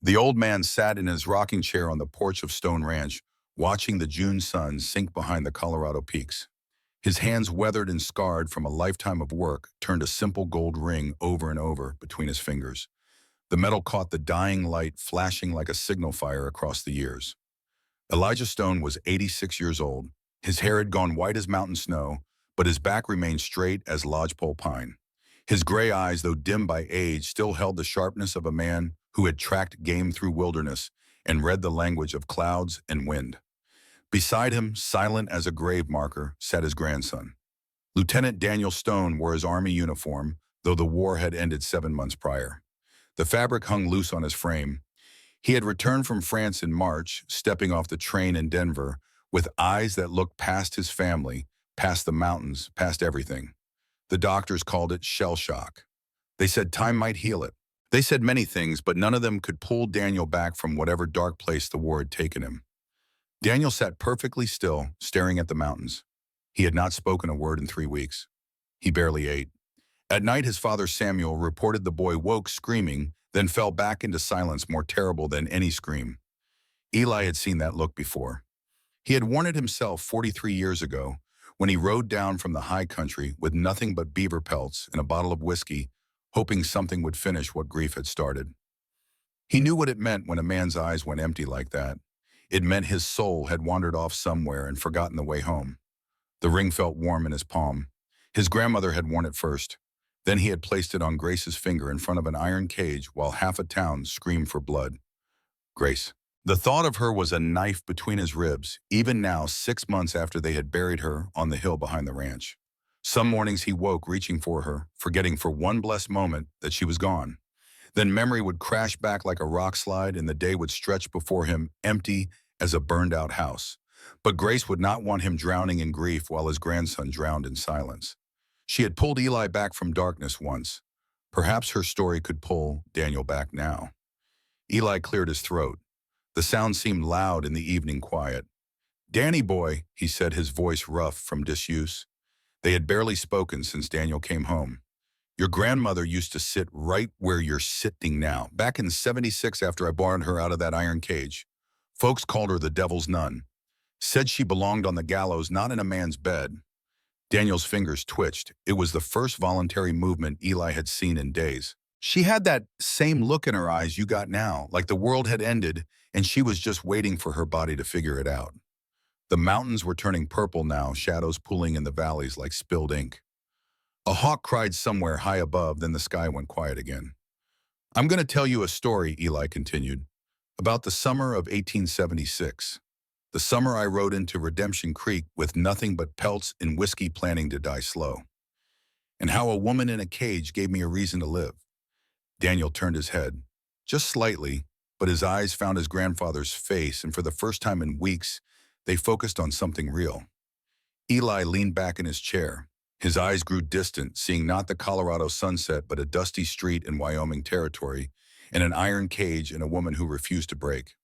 The old man sat in his rocking chair on the porch of Stone Ranch, watching the June sun sink behind the Colorado peaks. His hands, weathered and scarred from a lifetime of work, turned a simple gold ring over and over between his fingers. The metal caught the dying light, flashing like a signal fire across the years. Elijah Stone was 86 years old. His hair had gone white as mountain snow, but his back remained straight as lodgepole pine. His gray eyes, though dim by age, still held the sharpness of a man who had tracked game through wilderness and read the language of clouds and wind. Beside him, silent as a grave marker, sat his grandson. Lieutenant Daniel Stone wore his Army uniform, though the war had ended 7 months prior. The fabric hung loose on his frame. He had returned from France in March, stepping off the train in Denver, with eyes that looked past his family, past the mountains, past everything. The doctors called it shell shock. They said time might heal it. They said many things, but none of them could pull Daniel back from whatever dark place the war had taken him. Daniel sat perfectly still, staring at the mountains. He had not spoken a word in 3 weeks. He barely ate. At night, his father Samuel reported the boy woke screaming, then fell back into silence more terrible than any scream. Eli had seen that look before. He had worn it himself 43 years ago, when he rode down from the high country with nothing but beaver pelts and a bottle of whiskey, hoping something would finish what grief had started. He knew what it meant when a man's eyes went empty like that. It meant his soul had wandered off somewhere and forgotten the way home. The ring felt warm in his palm. His grandmother had worn it first. Then he had placed it on Grace's finger in front of an iron cage while half a town screamed for blood. Grace. The thought of her was a knife between his ribs, even now 6 months after they had buried her on the hill behind the ranch. Some mornings he woke reaching for her, forgetting for one blessed moment that she was gone. Then memory would crash back like a rock slide and the day would stretch before him empty as a burned-out house. But Grace would not want him drowning in grief while his grandson drowned in silence. She had pulled Eli back from darkness once. Perhaps her story could pull Daniel back now. Eli cleared his throat. The sound seemed loud in the evening quiet. "Danny boy," he said, his voice rough from disuse. They had barely spoken since Daniel came home. "Your grandmother used to sit right where you're sitting now, back in '76 after I borrowed her out of that iron cage. Folks called her the devil's nun. Said she belonged on the gallows, not in a man's bed." Daniel's fingers twitched. It was the first voluntary movement Eli had seen in days. She had that same look in her eyes you got now, like the world had ended and she was just waiting for her body to figure it out. The mountains were turning purple now, shadows pooling in the valleys like spilled ink. A hawk cried somewhere high above, then the sky went quiet again. "I'm going to tell you a story," Eli continued, "about the summer of 1876. The summer I rode into Redemption Creek with nothing but pelts and whiskey, planning to die slow. And how a woman in a cage gave me a reason to live." Daniel turned his head, just slightly, but his eyes found his grandfather's face, and for the first time in weeks, they focused on something real. Eli leaned back in his chair. His eyes grew distant, seeing not the Colorado sunset, but a dusty street in Wyoming territory, and an iron cage and a woman who refused to break.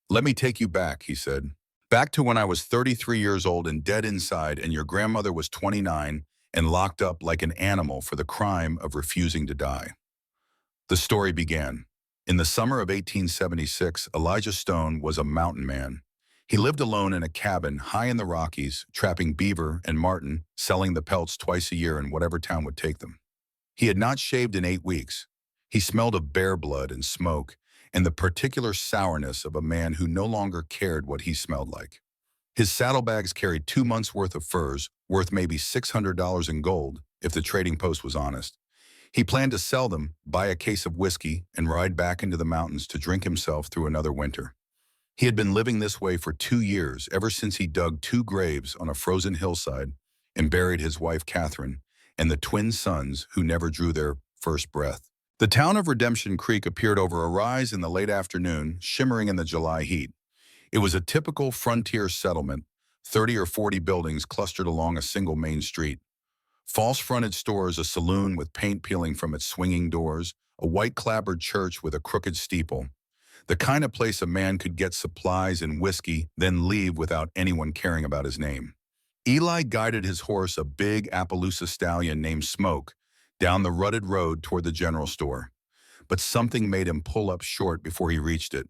"Let me take you back," he said. "Back to when I was 33 years old and dead inside, and your grandmother was 29 and locked up like an animal for the crime of refusing to die." The story began. In the summer of 1876, Elijah Stone was a mountain man. He lived alone in a cabin high in the Rockies, trapping beaver and marten, selling the pelts twice a year in whatever town would take them. He had not shaved in 8 weeks. He smelled of bear blood and smoke, and the particular sourness of a man who no longer cared what he smelled like. His saddlebags carried 2 months' worth of furs, worth maybe $600 in gold, if the trading post was honest. He planned to sell them, buy a case of whiskey, and ride back into the mountains to drink himself through another winter. He had been living this way for 2 years, ever since he dug 2 graves on a frozen hillside and buried his wife Catherine and the twin sons who never drew their first breath. The town of Redemption Creek appeared over a rise in the late afternoon, shimmering in the July heat. It was a typical frontier settlement, 30 or 40 buildings clustered along a single main street. False-fronted stores, a saloon with paint peeling from its swinging doors, a white-clapboard church with a crooked steeple. The kind of place a man could get supplies and whiskey, then leave without anyone caring about his name. Eli guided his horse, a big Appaloosa stallion named Smoke, down the rutted road toward the general store. but something made him pull up short before he reached it.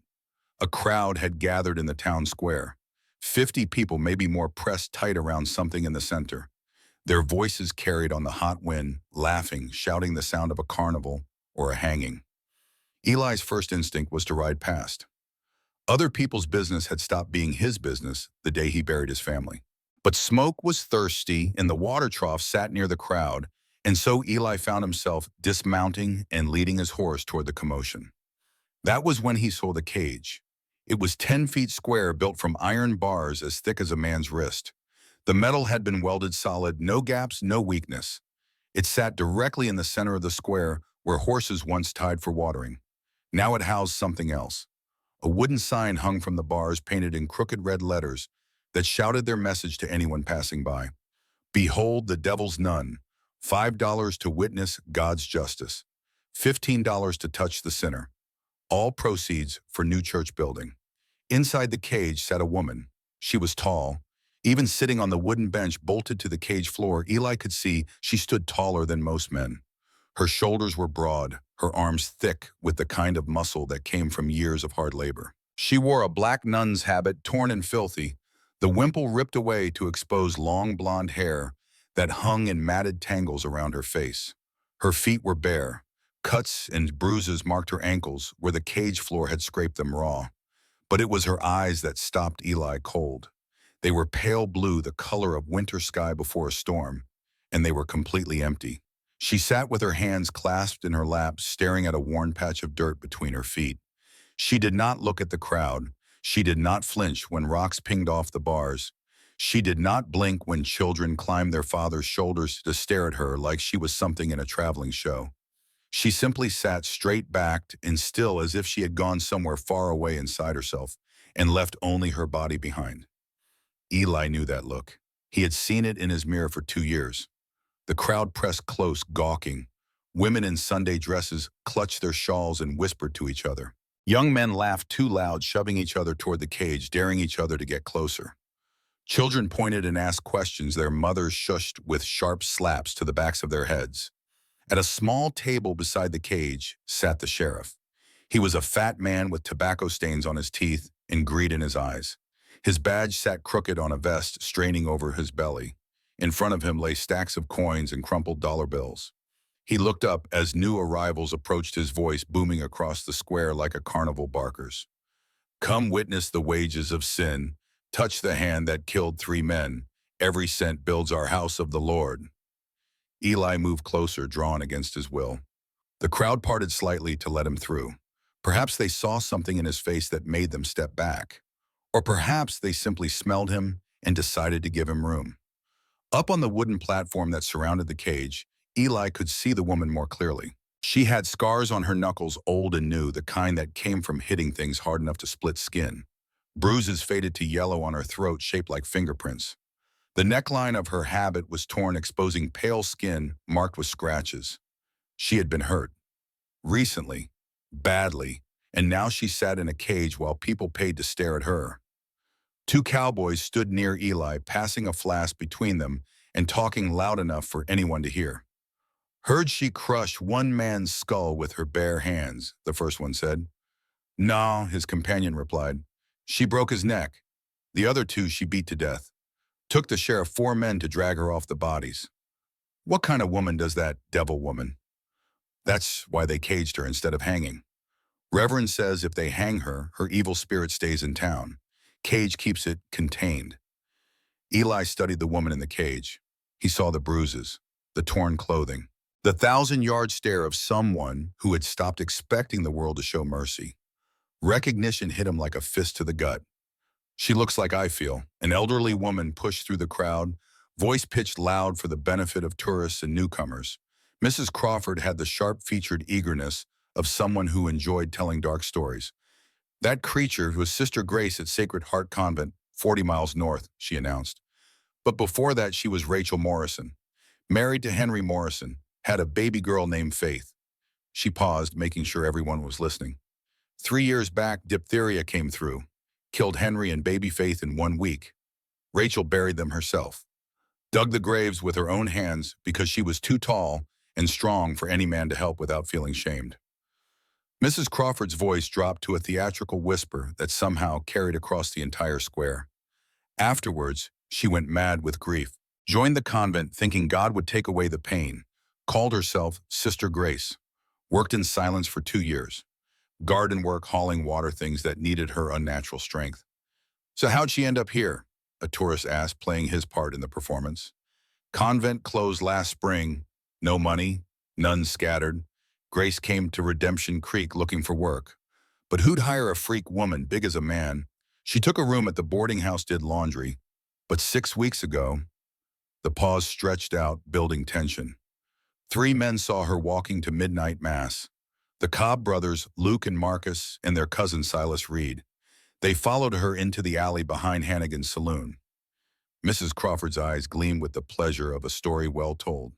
A crowd had gathered in the town square. 50 people, maybe more, pressed tight around something in the center. Their voices carried on the hot wind, laughing, shouting the sound of a carnival or a hanging. Eli's first instinct was to ride past. Other people's business had stopped being his business the day he buried his family. But Smoke was thirsty, and the water trough sat near the crowd, and so Eli found himself dismounting and leading his horse toward the commotion. That was when he saw the cage. It was 10 feet square, built from iron bars as thick as a man's wrist. The metal had been welded solid, no gaps, no weakness. It sat directly in the center of the square where horses once tied for watering. Now it housed something else. A wooden sign hung from the bars, painted in crooked red letters, that shouted their message to anyone passing by. Behold the devil's nun, $5 to witness God's justice, $15 to touch the sinner. All proceeds for new church building. Inside the cage sat a woman. She was tall. Even sitting on the wooden bench bolted to the cage floor, Eli could see she stood taller than most men. Her shoulders were broad, her arms thick with the kind of muscle that came from years of hard labor. She wore a black nun's habit, torn and filthy, the wimple ripped away to expose long blonde hair that hung in matted tangles around her face. Her feet were bare. Cuts and bruises marked her ankles where the cage floor had scraped them raw. But it was her eyes that stopped Eli cold. They were pale blue, the color of winter sky before a storm, and they were completely empty. She sat with her hands clasped in her lap, staring at a worn patch of dirt between her feet. She did not look at the crowd. She did not flinch when rocks pinged off the bars. She did not blink when children climbed their father's shoulders to stare at her like she was something in a traveling show. She simply sat straight-backed and still, as if she had gone somewhere far away inside herself and left only her body behind. Eli knew that look. He had seen it in his mirror for 2 years. The crowd pressed close, gawking. Women in Sunday dresses clutched their shawls and whispered to each other. Young men laughed too loud, shoving each other toward the cage, daring each other to get closer. Children pointed and asked questions, their mothers shushed with sharp slaps to the backs of their heads. At a small table beside the cage sat the sheriff. He was a fat man with tobacco stains on his teeth and greed in his eyes. His badge sat crooked on a vest, straining over his belly. In front of him lay stacks of coins and crumpled dollar bills. He looked up as new arrivals approached, his voice booming across the square like a carnival barker's. Come witness the wages of sin. Touch the hand that killed 3 men. Every cent builds our house of the Lord. Eli moved closer, drawn against his will. The crowd parted slightly to let him through. Perhaps they saw something in his face that made them step back. Or perhaps they simply smelled him and decided to give him room. Up on the wooden platform that surrounded the cage, Eli could see the woman more clearly. She had scars on her knuckles, old and new, the kind that came from hitting things hard enough to split skin. Bruises faded to yellow on her throat, shaped like fingerprints. The neckline of her habit was torn, exposing pale skin marked with scratches. She had been hurt. Recently. Badly. And now she sat in a cage while people paid to stare at her. 2 cowboys stood near Eli, passing a flask between them and talking loud enough for anyone to hear. Heard she crushed one man's skull with her bare hands, the first one said. No, his companion replied. She broke his neck. The other 2 she beat to death. Took the sheriff 4 men to drag her off the bodies. What kind of woman does that, devil woman? That's why they caged her instead of hanging. Reverend says if they hang her, her evil spirit stays in town. Cage keeps it contained. Eli studied the woman in the cage. He saw the bruises, the torn clothing, the 1,000-yard stare of someone who had stopped expecting the world to show mercy. Recognition hit him like a fist to the gut. She looks like I feel. An elderly woman pushed through the crowd, voice pitched loud for the benefit of tourists and newcomers. Mrs. Crawford had the sharp-featured eagerness of someone who enjoyed telling dark stories. That creature was Sister Grace at Sacred Heart Convent, 40 miles north, she announced. But before that, she was Rachel Morrison. Married to Henry Morrison, had a baby girl named Faith. She paused, making sure everyone was listening. 3 years back, diphtheria came through. Killed Henry and baby Faith in 1 week. Rachel buried them herself. Dug the graves with her own hands because she was too tall and strong for any man to help without feeling shamed. Mrs. Crawford's voice dropped to a theatrical whisper that somehow carried across the entire square. Afterwards, she went mad with grief, joined the convent thinking God would take away the pain, called herself Sister Grace, worked in silence for 2 years, garden work hauling water things that needed her unnatural strength. So how'd she end up here? A tourist asked, playing his part in the performance. Convent closed last spring. No money, nuns scattered. Grace came to Redemption Creek looking for work. But who'd hire a freak woman big as a man? She took a room at the boarding house, did laundry. But 6 weeks ago, the pause stretched out, building tension. 3 men saw her walking to midnight mass. The Cobb brothers, Luke and Marcus, and their cousin Silas Reed. They followed her into the alley behind Hannigan's saloon. Mrs. Crawford's eyes gleamed with the pleasure of a story well told.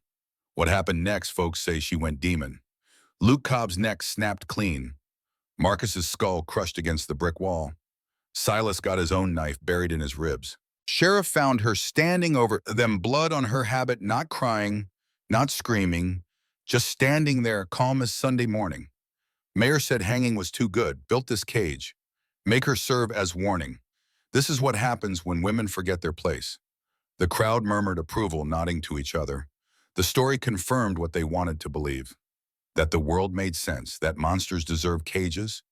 What happened next, folks say she went demon. Luke Cobb's neck snapped clean. Marcus's skull crushed against the brick wall. Silas got his own knife buried in his ribs. Sheriff found her standing over them, blood on her habit, not crying, not screaming, just standing there calm as Sunday morning. Mayor said hanging was too good, built this cage. Make her serve as warning. This is what happens when women forget their place. The crowd murmured approval, nodding to each other. The story confirmed what they wanted to believe. That the world made sense, that monsters deserve cages,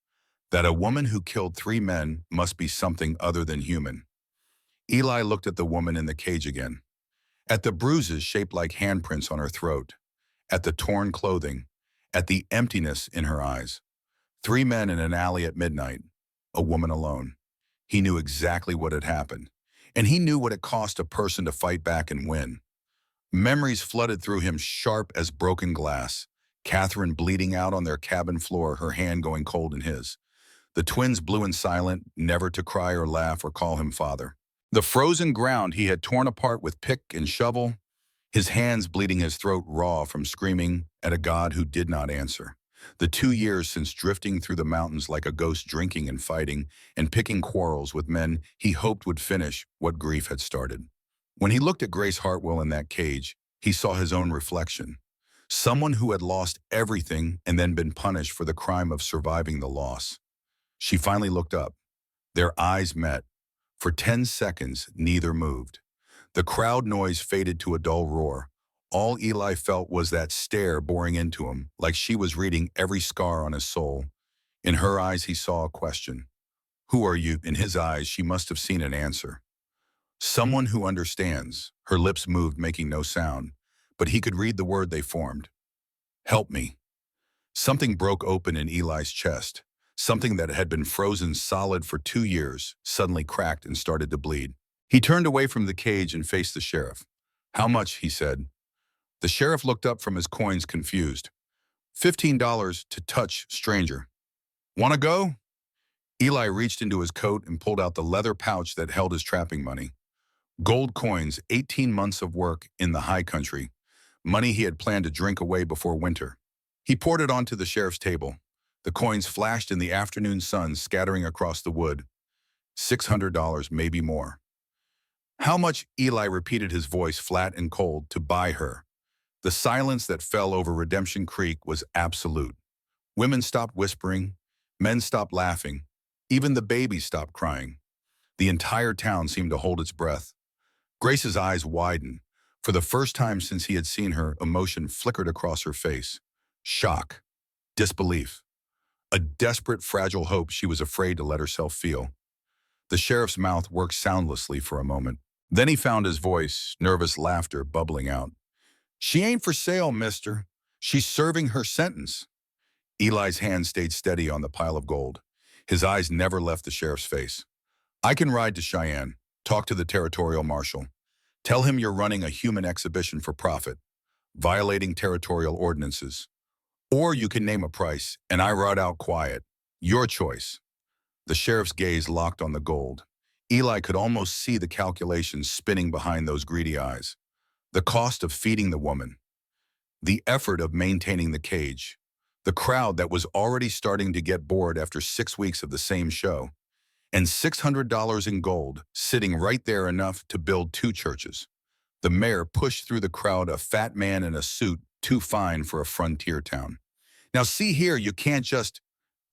that a woman who killed 3 men must be something other than human. Eli looked at the woman in the cage again, at the bruises shaped like handprints on her throat, at the torn clothing, at the emptiness in her eyes. 3 men in an alley at midnight, a woman alone. He knew exactly what had happened, and he knew what it cost a person to fight back and win. Memories flooded through him sharp as broken glass. Catherine bleeding out on their cabin floor, her hand going cold in his. The twins blue and silent, never to cry or laugh or call him father. The frozen ground he had torn apart with pick and shovel, his hands bleeding, his throat raw from screaming at a God who did not answer. The 2 years since drifting through the mountains like a ghost, drinking and fighting and picking quarrels with men he hoped would finish what grief had started. When he looked at Grace Hartwell in that cage, he saw his own reflection. Someone who had lost everything and then been punished for the crime of surviving the loss. She finally looked up. Their eyes met. For 10 seconds, neither moved. The crowd noise faded to a dull roar. All Eli felt was that stare boring into him, like she was reading every scar on his soul. In her eyes, he saw a question. Who are you? In his eyes, she must have seen an answer. Someone who understands. Her lips moved, making no sound, but he could read the word they formed. Help me. Something broke open in Eli's chest. Something that had been frozen solid for 2 years suddenly cracked and started to bleed. He turned away from the cage and faced the sheriff. How much? He said. The sheriff looked up from his coins, confused. $15 to touch stranger. Want to go? Eli reached into his coat and pulled out the leather pouch that held his trapping money. Gold coins, 18 months of work in the high country. Money he had planned to drink away before winter. He poured it onto the sheriff's table. The coins flashed in the afternoon sun, scattering across the wood. $600, maybe more. How much? Eli repeated, his voice flat and cold, to buy her. The silence that fell over Redemption Creek was absolute. Women stopped whispering. Men stopped laughing. Even the babies stopped crying. The entire town seemed to hold its breath. Grace's eyes widened. For the first time since he had seen her, emotion flickered across her face. Shock. Disbelief. A desperate, fragile hope she was afraid to let herself feel. The sheriff's mouth worked soundlessly for a moment. Then he found his voice, nervous laughter bubbling out. She ain't for sale, mister. She's serving her sentence. Eli's hand stayed steady on the pile of gold. His eyes never left the sheriff's face. I can ride to Cheyenne, talk to the territorial marshal. Tell him you're running a human exhibition for profit, violating territorial ordinances. Or you can name a price, and I ride out quiet. Your choice. The sheriff's gaze locked on the gold. Eli could almost see the calculations spinning behind those greedy eyes. The cost of feeding the woman. The effort of maintaining the cage. The crowd that was already starting to get bored after 6 weeks of the same show. And $600 in gold, sitting right there, enough to build 2 churches. The mayor pushed through the crowd, a fat man in a suit too fine for a frontier town. Now see here, you can't just...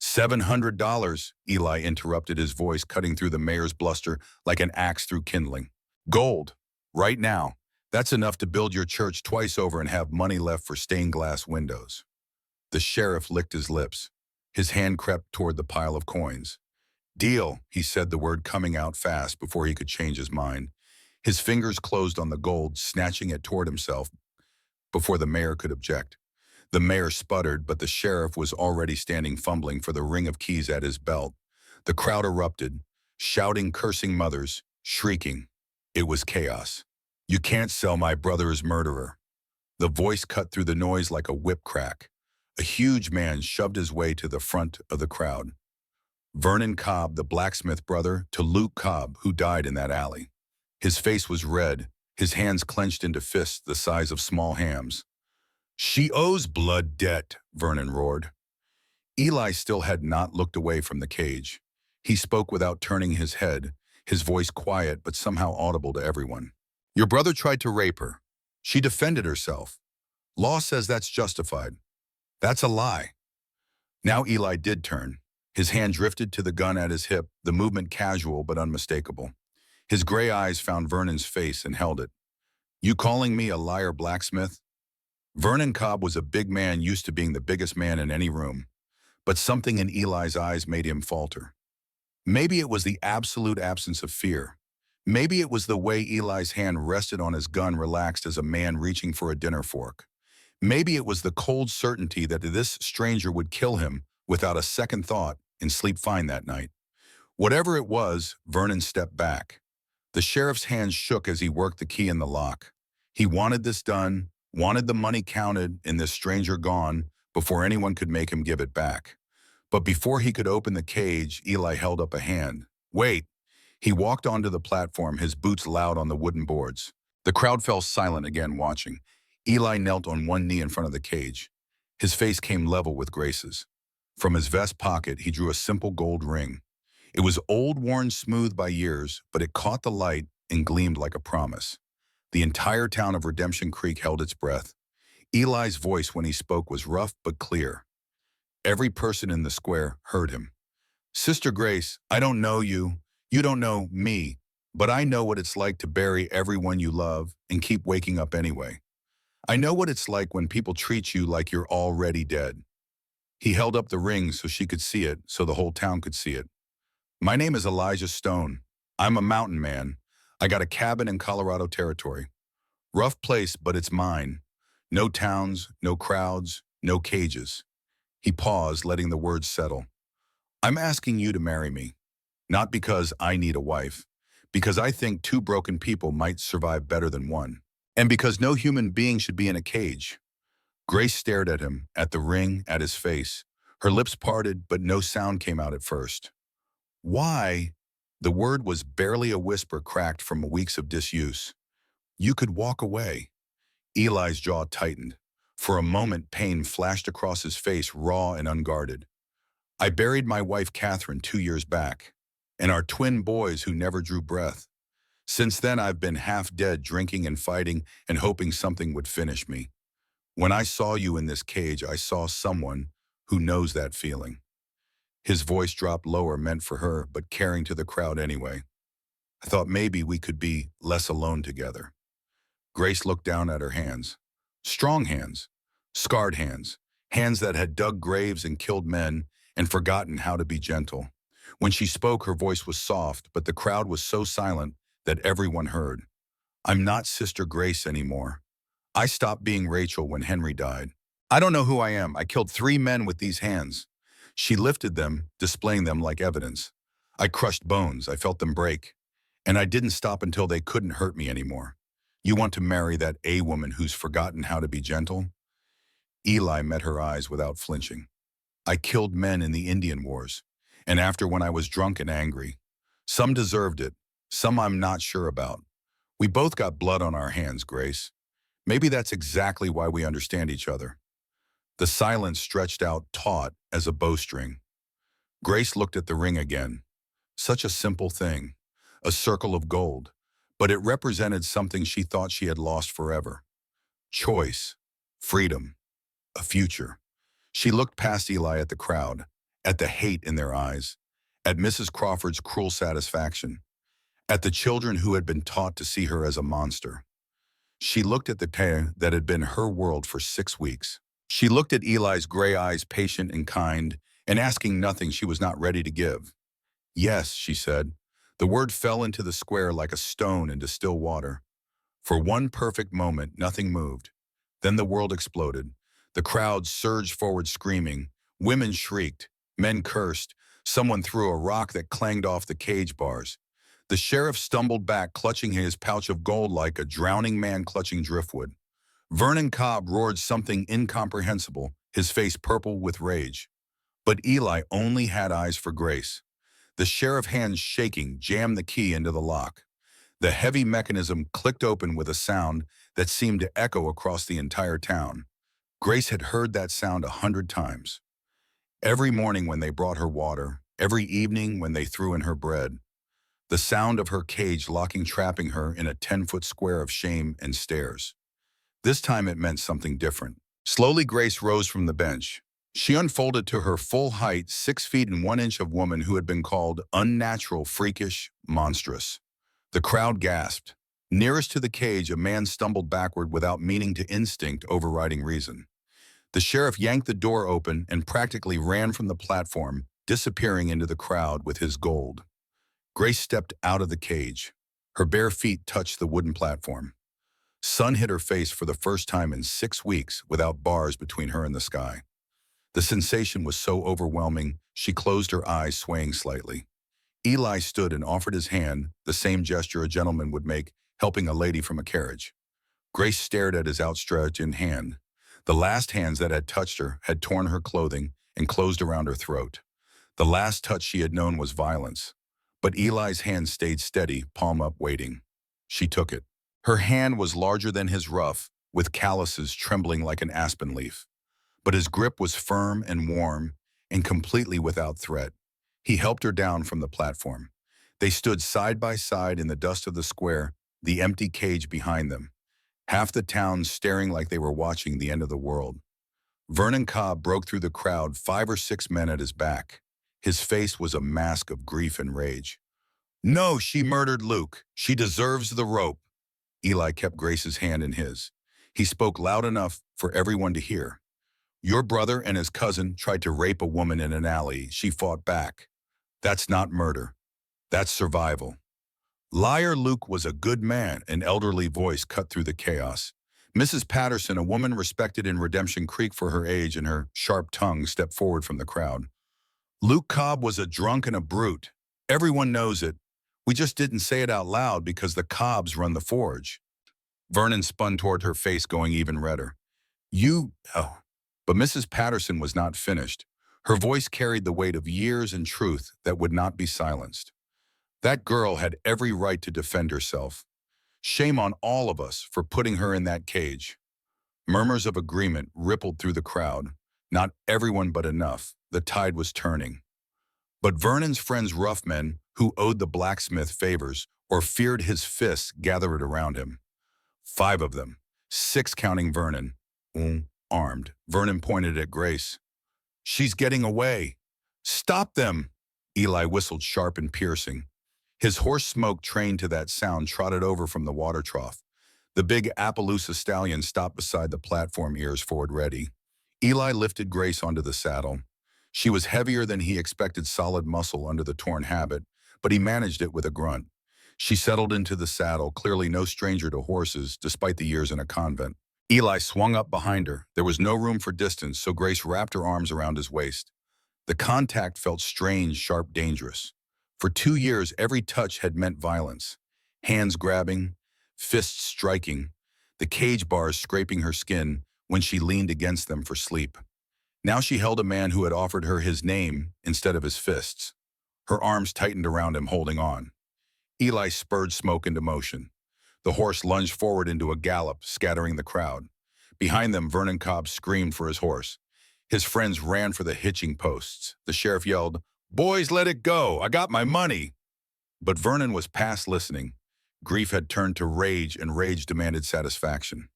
$700, Eli interrupted, his voice cutting through the mayor's bluster like an axe through kindling. Gold, right now. That's enough to build your church twice over and have money left for stained glass windows. The sheriff licked his lips. His hand crept toward the pile of coins. Deal, he said, the word coming out fast before he could change his mind. His fingers closed on the gold, snatching it toward himself before the mayor could object. The mayor sputtered, but the sheriff was already standing fumbling for the ring of keys at his belt. The crowd erupted, shouting, cursing mothers, shrieking. It was chaos. You can't sell my brother's murderer. The voice cut through the noise like a whip crack. A huge man shoved his way to the front of the crowd. Vernon Cobb, the blacksmith brother to Luke Cobb, who died in that alley. His face was red, his hands clenched into fists the size of small hams. She owes blood debt, Vernon roared. Eli still had not looked away from the cage. He spoke without turning his head, his voice quiet but somehow audible to everyone. Your brother tried to rape her. She defended herself. Law says that's justified. That's a lie. Now Eli did turn. His hand drifted to the gun at his hip, the movement casual but unmistakable. His gray eyes found Vernon's face and held it. You calling me a liar, blacksmith? Vernon Cobb was a big man used to being the biggest man in any room, but something in Eli's eyes made him falter. Maybe it was the absolute absence of fear. Maybe it was the way Eli's hand rested on his gun, relaxed as a man reaching for a dinner fork. Maybe it was the cold certainty that this stranger would kill him without a second thought and sleep fine that night. Whatever it was, Vernon stepped back. The sheriff's hands shook as he worked the key in the lock. He wanted this done, wanted the money counted and this stranger gone before anyone could make him give it back. But before he could open the cage, Eli held up a hand. Wait! He walked onto the platform, his boots loud on the wooden boards. The crowd fell silent again, watching. Eli knelt on one knee in front of the cage. His face came level with Grace's. From his vest pocket, he drew a simple gold ring. It was old, worn smooth by years, but it caught the light and gleamed like a promise. The entire town of Redemption Creek held its breath. Eli's voice when he spoke was rough but clear. Every person in the square heard him. Sister Grace, I don't know you. You don't know me. But I know what it's like to bury everyone you love and keep waking up anyway. I know what it's like when people treat you like you're already dead. He held up the ring so she could see it, so the whole town could see it. My name is Elijah Stone. I'm a mountain man. I got a cabin in Colorado Territory. Rough place, but it's mine. No towns, no crowds, no cages. He paused, letting the words settle. I'm asking you to marry me. Not because I need a wife, because I think two broken people might survive better than one. And because no human being should be in a cage. Grace stared at him, at the ring, at his face. Her lips parted, but no sound came out at first. Why? The word was barely a whisper cracked from weeks of disuse. You could walk away. Eli's jaw tightened. For a moment, pain flashed across his face, raw and unguarded. I buried my wife, Catherine, 2 years back, and our twin boys who never drew breath. Since then, I've been half dead, drinking and fighting and hoping something would finish me. When I saw you in this cage, I saw someone who knows that feeling. His voice dropped lower, meant for her, but caring to the crowd anyway. I thought maybe we could be less alone together. Grace looked down at her hands. Strong hands, scarred hands, hands that had dug graves and killed men and forgotten how to be gentle. When she spoke, her voice was soft, but the crowd was so silent that everyone heard. I'm not Sister Grace anymore. I stopped being Rachel when Henry died. I don't know who I am. I killed 3 men with these hands. She lifted them, displaying them like evidence. I crushed bones. I felt them break. And I didn't stop until they couldn't hurt me anymore. You want to marry that A-woman who's forgotten how to be gentle? Eli met her eyes without flinching. I killed men in the Indian Wars, and after when I was drunk and angry. Some deserved it, some I'm not sure about. We both got blood on our hands, Grace. Maybe that's exactly why we understand each other. The silence stretched out taut as a bowstring. Grace looked at the ring again. Such a simple thing, a circle of gold, but it represented something she thought she had lost forever. Choice, freedom, a future. She looked past Eli at the crowd. at the hate in their eyes, at Mrs. Crawford's cruel satisfaction, at the children who had been taught to see her as a monster. She looked at the town that had been her world for 6 weeks. She looked at Eli's gray eyes, patient and kind, and asking nothing she was not ready to give. Yes, she said. The word fell into the square like a stone into still water. For one perfect moment, nothing moved. Then the world exploded. The crowd surged forward screaming. Women shrieked. Men cursed. Someone threw a rock that clanged off the cage bars. The sheriff stumbled back, clutching his pouch of gold like a drowning man clutching driftwood. Vernon Cobb roared something incomprehensible, his face purple with rage. But Eli only had eyes for Grace. The sheriff, hands shaking, jammed the key into the lock. The heavy mechanism clicked open with a sound that seemed to echo across the entire town. Grace had heard that sound 100 times. Every morning when they brought her water, every evening when they threw in her bread. The sound of her cage locking, trapping her in a 10-foot square of shame and stares. This time it meant something different. Slowly Grace rose from the bench. She unfolded to her full height, 6 feet and 1 inch of woman who had been called unnatural, freakish, monstrous. The crowd gasped. Nearest to the cage, a man stumbled backward without meaning to instinct overriding reason. The sheriff yanked the door open and practically ran from the platform, disappearing into the crowd with his gold. Grace stepped out of the cage. Her bare feet touched the wooden platform. Sun hit her face for the first time in 6 weeks without bars between her and the sky. The sensation was so overwhelming, she closed her eyes, swaying slightly. Eli stood and offered his hand, the same gesture a gentleman would make, helping a lady from a carriage. Grace stared at his outstretched hand. The last hands that had touched her had torn her clothing and closed around her throat. The last touch she had known was violence. But Eli's hand stayed steady, palm up, waiting. She took it. Her hand was larger than his rough, with calluses trembling like an aspen leaf. But his grip was firm and warm, and completely without threat. He helped her down from the platform. They stood side by side in the dust of the square, the empty cage behind them. Half the town staring like they were watching the end of the world. Vernon Cobb broke through the crowd, 5 or 6 men at his back. His face was a mask of grief and rage. No, she murdered Luke. She deserves the rope. Eli kept Grace's hand in his. He spoke loud enough for everyone to hear. Your brother and his cousin tried to rape a woman in an alley. She fought back. That's not murder. That's survival. Liar Luke was a good man, an elderly voice cut through the chaos. Mrs. Patterson, a woman respected in Redemption Creek for her age and her sharp tongue, stepped forward from the crowd. Luke Cobb was a drunk and a brute. Everyone knows it. We just didn't say it out loud because the Cobbs run the forge. Vernon spun toward her, face going even redder. Oh. But Mrs. Patterson was not finished. Her voice carried the weight of years and truth that would not be silenced. That girl had every right to defend herself. Shame on all of us for putting her in that cage. Murmurs of agreement rippled through the crowd. Not everyone, but enough. The tide was turning. But Vernon's friends, rough men who owed the blacksmith favors or feared his fists, gathered around him. 5 of them, 6 counting Vernon, armed. Vernon pointed at Grace. She's getting away. Stop them! Eli whistled, sharp and piercing. His horse Smoke, trained to that sound, trotted over from the water trough. The big Appaloosa stallion stopped beside the platform, ears forward ready. Eli lifted Grace onto the saddle. She was heavier than he expected, solid muscle under the torn habit, but he managed it with a grunt. She settled into the saddle, clearly no stranger to horses, despite the years in a convent. Eli swung up behind her. There was no room for distance, so Grace wrapped her arms around his waist. The contact felt strange, sharp, dangerous. For 2 years, every touch had meant violence. Hands grabbing, fists striking, the cage bars scraping her skin when she leaned against them for sleep. Now she held a man who had offered her his name instead of his fists. Her arms tightened around him, holding on. Eli spurred Smoke into motion. The horse lunged forward into a gallop, scattering the crowd. Behind them, Vernon Cobb screamed for his horse. His friends ran for the hitching posts. The sheriff yelled, "Boys, let it go! I got my money!" But Vernon was past listening. Grief had turned to rage, and rage demanded satisfaction.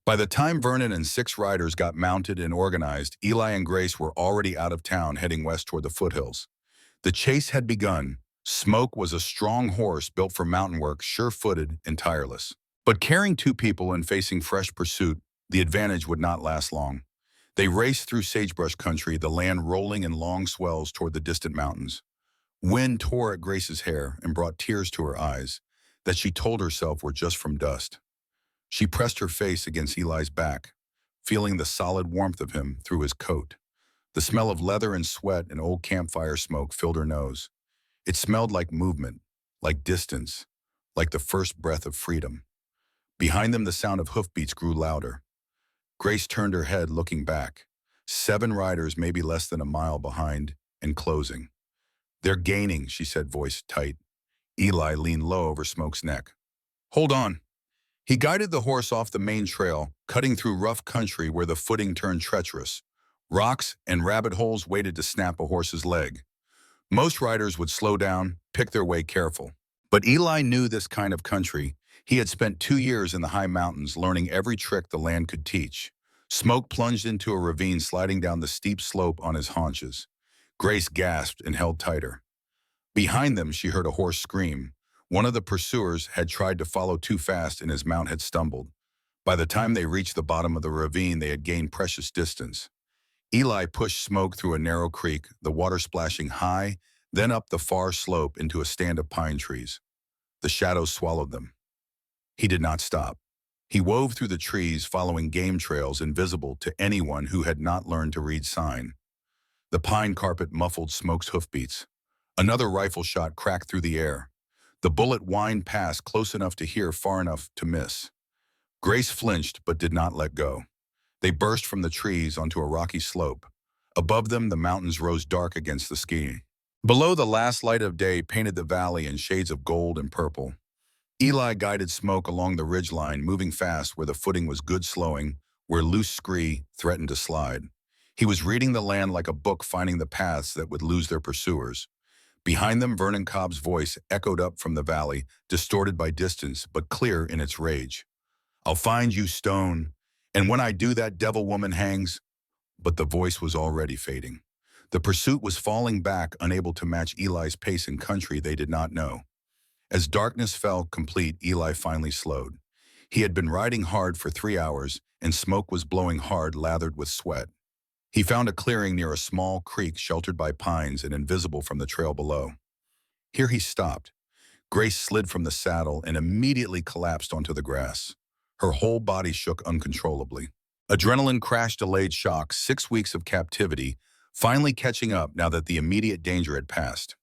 By the time Vernon and 6 riders got mounted and organized, Eli and Grace were already out of town heading west toward the foothills. The chase had begun. Smoke was a strong horse built for mountain work, sure-footed and tireless. But carrying 2 people and facing fresh pursuit, the advantage would not last long. They raced through sagebrush country, the land rolling in long swells toward the distant mountains. Wind tore at Grace's hair and brought tears to her eyes that she told herself were just from dust. She pressed her face against Eli's back, feeling the solid warmth of him through his coat. The smell of leather and sweat and old campfire smoke filled her nose. It smelled like movement, like distance, like the first breath of freedom. Behind them, the sound of hoofbeats grew louder. Grace turned her head, looking back. 7 riders, maybe less than a mile behind, and closing. "They're gaining," she said, voice tight. Eli leaned low over Smoke's neck. "Hold on." He guided the horse off the main trail, cutting through rough country where the footing turned treacherous. Rocks and rabbit holes waited to snap a horse's leg. Most riders would slow down, pick their way careful. But Eli knew this kind of country. He had spent 2 years in the high mountains, learning every trick the land could teach. Smoke plunged into a ravine, sliding down the steep slope on his haunches. Grace gasped and held tighter. Behind them, she heard a horse scream. One of the pursuers had tried to follow too fast and his mount had stumbled. By the time they reached the bottom of the ravine, they had gained precious distance. Eli pushed Smoke through a narrow creek, the water splashing high, then up the far slope into a stand of pine trees. The shadows swallowed them. He did not stop. He wove through the trees, following game trails invisible to anyone who had not learned to read sign. The pine carpet muffled Smoke's hoofbeats. Another rifle shot cracked through the air. The bullet whined past, close enough to hear, far enough to miss. Grace flinched but did not let go. They burst from the trees onto a rocky slope. Above them, the mountains rose dark against the sky. Below, the last light of day painted the valley in shades of gold and purple. Eli guided Smoke along the ridgeline, moving fast where the footing was good, slowing where loose scree threatened to slide. He was reading the land like a book, finding the paths that would lose their pursuers. Behind them, Vernon Cobb's voice echoed up from the valley, distorted by distance, but clear in its rage. "I'll find you, Stone, and when I do, that devil woman hangs." But the voice was already fading. The pursuit was falling back, unable to match Eli's pace in country they did not know. As darkness fell complete, Eli finally slowed. He had been riding hard for 3 hours, and Smoke was blowing hard, lathered with sweat. He found a clearing near a small creek sheltered by pines and invisible from the trail below. Here he stopped. Grace slid from the saddle and immediately collapsed onto the grass. Her whole body shook uncontrollably. Adrenaline crashed, delayed shock, 6 weeks of captivity, finally catching up now that the immediate danger had passed.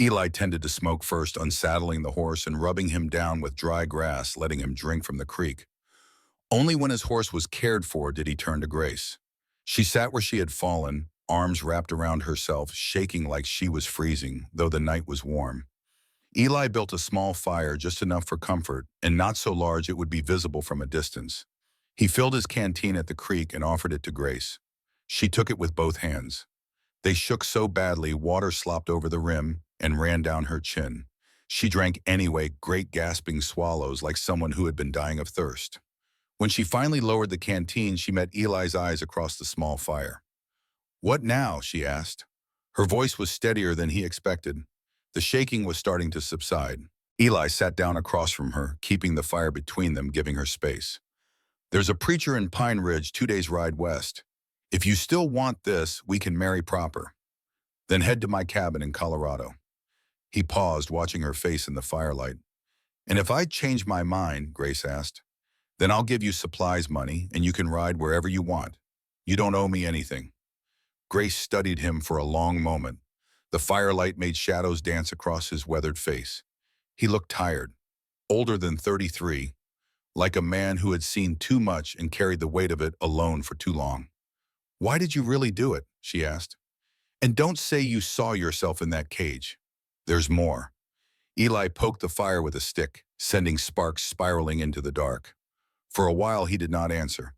Eli tended to Smoke first, unsaddling the horse and rubbing him down with dry grass, letting him drink from the creek. Only when his horse was cared for did he turn to Grace. She sat where she had fallen, arms wrapped around herself, shaking like she was freezing, though the night was warm. Eli built a small fire, just enough for comfort, and not so large it would be visible from a distance. He filled his canteen at the creek and offered it to Grace. She took it with both hands. They shook so badly, water slopped over the rim and ran down her chin. She drank anyway, great gasping swallows like someone who had been dying of thirst. When she finally lowered the canteen, she met Eli's eyes across the small fire. "What now?" she asked. Her voice was steadier than he expected. The shaking was starting to subside. Eli sat down across from her, keeping the fire between them, giving her space. "There's a preacher in Pine Ridge, 2 days' ride west. If you still want this, we can marry proper. Then head to my cabin in Colorado." He paused, watching her face in the firelight. "And if I change my mind," Grace asked, "then I'll give you supplies money and you can ride wherever you want. You don't owe me anything." Grace studied him for a long moment. The firelight made shadows dance across his weathered face. He looked tired, older than 33, like a man who had seen too much and carried the weight of it alone for too long. "Why did you really do it?" she asked. "And don't say you saw yourself in that cage. There's more." Eli poked the fire with a stick, sending sparks spiraling into the dark. For a while, he did not answer.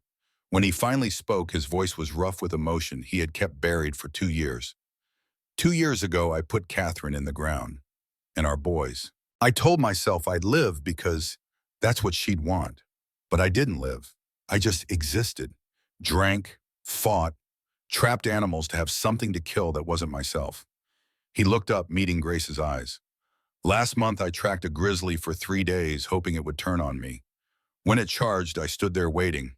When he finally spoke, his voice was rough with emotion he had kept buried for 2 years. "2 years ago, I put Catherine in the ground. And our boys. I told myself I'd live because that's what she'd want. But I didn't live. I just existed, drank, fought, trapped animals to have something to kill that wasn't myself. He looked up, meeting Grace's eyes. Last month, I tracked a grizzly for 3 days, hoping it would turn on me. When it charged, I stood there waiting,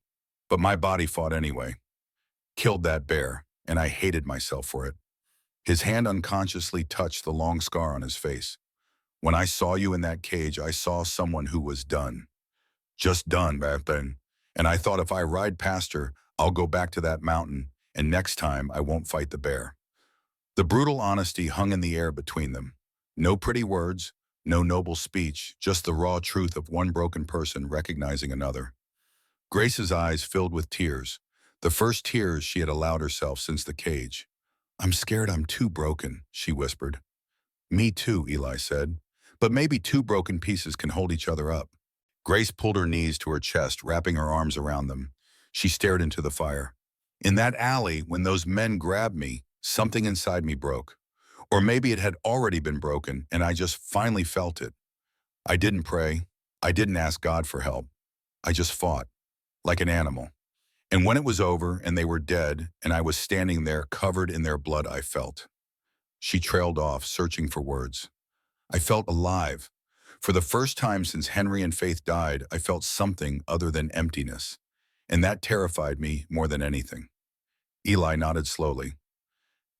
but my body fought anyway. Killed that bear, and I hated myself for it. His hand unconsciously touched the long scar on his face. When I saw you in that cage, I saw someone who was done. Just done back then. And I thought if I ride past her, I'll go back to that mountain, and next time I won't fight the bear. The brutal honesty hung in the air between them. No pretty words, no noble speech, just the raw truth of one broken person recognizing another. Grace's eyes filled with tears, the first tears she had allowed herself since the cage. "I'm scared I'm too broken," she whispered. "Me too," Eli said. "But maybe two broken pieces can hold each other up." Grace pulled her knees to her chest, wrapping her arms around them. She stared into the fire. "In that alley, when those men grabbed me, something inside me broke. Or maybe it had already been broken, and I just finally felt it. I didn't pray. I didn't ask God for help. I just fought, like an animal. And when it was over, and they were dead, and I was standing there covered in their blood, I felt." She trailed off, searching for words. "I felt alive. For the first time since Henry and Faith died, I felt something other than emptiness. And that terrified me more than anything." Eli nodded slowly.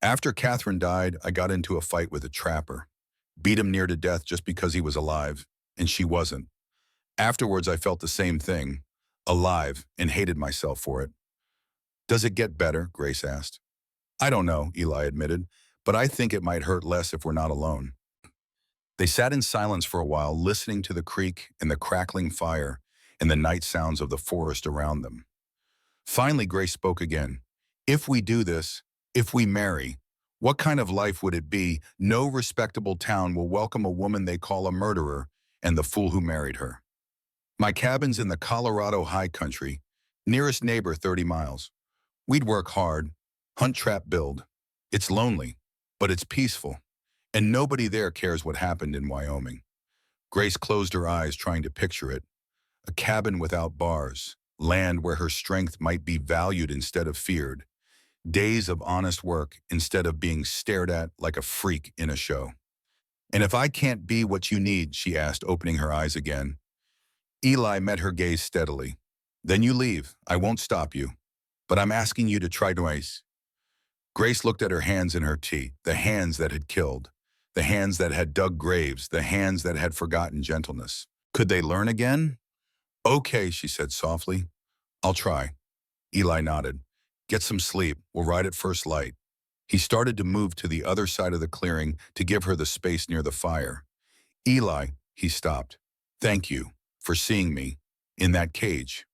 "After Catherine died, I got into a fight with a trapper. Beat him near to death just because he was alive, and she wasn't. Afterwards, I felt the same thing, alive, and hated myself for it." "Does it get better?" Grace asked. "I don't know," Eli admitted, "but I think it might hurt less if we're not alone." They sat in silence for a while, listening to the creak and the crackling fire and the night sounds of the forest around them. Finally, Grace spoke again. "If we do this, if we marry, what kind of life would it be? No respectable town will welcome a woman they call a murderer and the fool who married her. My cabin's in the Colorado high country, nearest neighbor 30 miles. We'd work hard, hunt, trap, build. It's lonely, but it's peaceful. And nobody there cares what happened in Wyoming." Grace closed her eyes, trying to picture it. A cabin without bars, land where her strength might be valued instead of feared, days of honest work instead of being stared at like a freak in a show. "And if I can't be what you need," she asked, opening her eyes again. Eli met her gaze steadily. "Then you leave. I won't stop you. But I'm asking you to try twice." Grace looked at her hands in her tea, the hands that had killed, the hands that had dug graves, the hands that had forgotten gentleness. Could they learn again? "Okay," she said softly. "I'll try." Eli nodded. "Get some sleep. We'll ride at first light." He started to move to the other side of the clearing to give her the space near the fire. "Eli," he stopped. "Thank you for seeing me in that cage.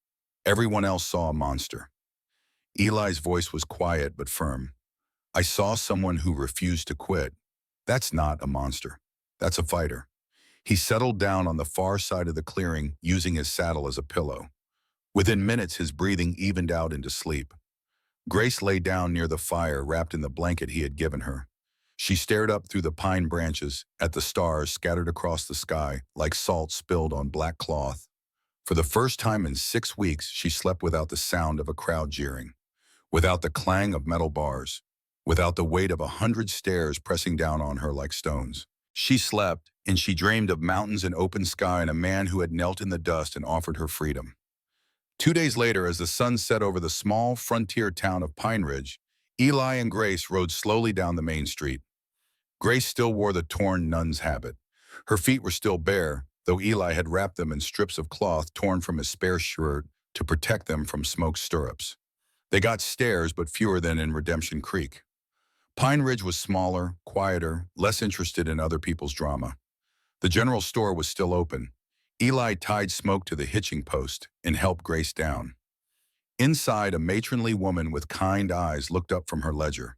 Everyone else saw a monster." Eli's voice was quiet but firm. "I saw someone who refused to quit. That's not a monster. That's a fighter." He settled down on the far side of the clearing, using his saddle as a pillow. Within minutes, his breathing evened out into sleep. Grace lay down near the fire, wrapped in the blanket he had given her. She stared up through the pine branches at the stars scattered across the sky like salt spilled on black cloth. For the first time in 6 weeks, she slept without the sound of a crowd jeering, without the clang of metal bars, without the weight of 100 stairs pressing down on her like stones. She slept, and she dreamed of mountains and open sky and a man who had knelt in the dust and offered her freedom. 2 days later, as the sun set over the small frontier town of Pine Ridge, Eli and Grace rode slowly down the main street. Grace still wore the torn nun's habit. Her feet were still bare, though Eli had wrapped them in strips of cloth torn from his spare shirt to protect them from smoked stirrups. They got stares, but fewer than in Redemption Creek. Pine Ridge was smaller, quieter, less interested in other people's drama. The general store was still open. Eli tied Smoke to the hitching post and helped Grace down. Inside, a matronly woman with kind eyes looked up from her ledger.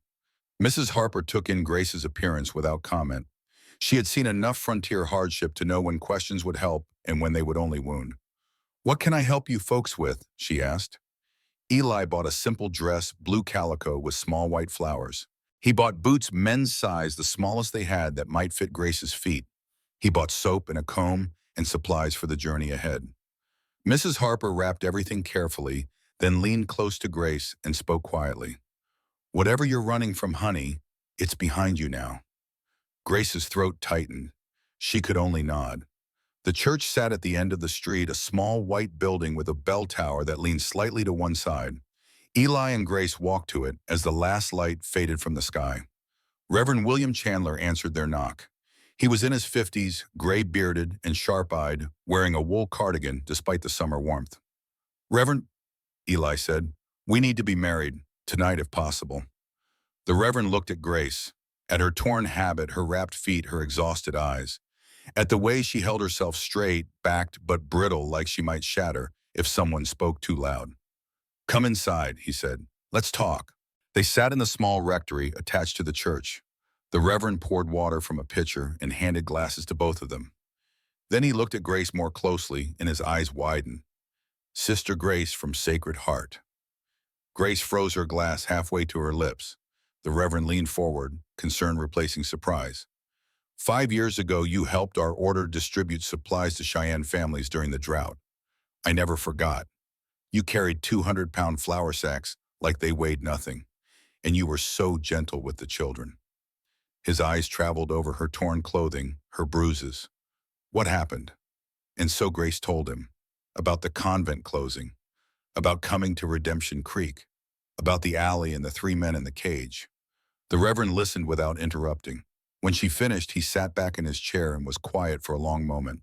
Mrs. Harper took in Grace's appearance without comment. She had seen enough frontier hardship to know when questions would help and when they would only wound. "What can I help you folks with?" she asked. Eli bought a simple dress, blue calico with small white flowers. He bought boots men's size, the smallest they had that might fit Grace's feet. He bought soap and a comb and supplies for the journey ahead. Mrs. Harper wrapped everything carefully then leaned close to Grace and spoke quietly. "Whatever you're running from, honey, it's behind you now." Grace's throat tightened. She could only nod. The church sat at the end of the street, a small white building with a bell tower that leaned slightly to one side. Eli and Grace walked to it as the last light faded from the sky. Reverend William Chandler answered their knock. He was in his 50s, gray-bearded and sharp-eyed, wearing a wool cardigan despite the summer warmth. "Reverend," Eli said, "we need to be married, tonight if possible." The Reverend looked at Grace, at her torn habit, her wrapped feet, her exhausted eyes, at the way she held herself straight, backed but brittle like she might shatter if someone spoke too loud. "Come inside," he said. "Let's talk." They sat in the small rectory attached to the church. The Reverend poured water from a pitcher and handed glasses to both of them. Then he looked at Grace more closely and his eyes widened. "Sister Grace from Sacred Heart." Grace froze her glass halfway to her lips. The Reverend leaned forward, concern replacing surprise. "5 years ago, you helped our order distribute supplies to Cheyenne families during the drought. I never forgot. You carried 200-pound flour sacks like they weighed nothing, and you were so gentle with the children." His eyes traveled over her torn clothing, her bruises. What happened? And so Grace told him. About the convent closing, about coming to Redemption Creek, about the alley and the 3 men in the cage. The Reverend listened without interrupting. When she finished, he sat back in his chair and was quiet for a long moment.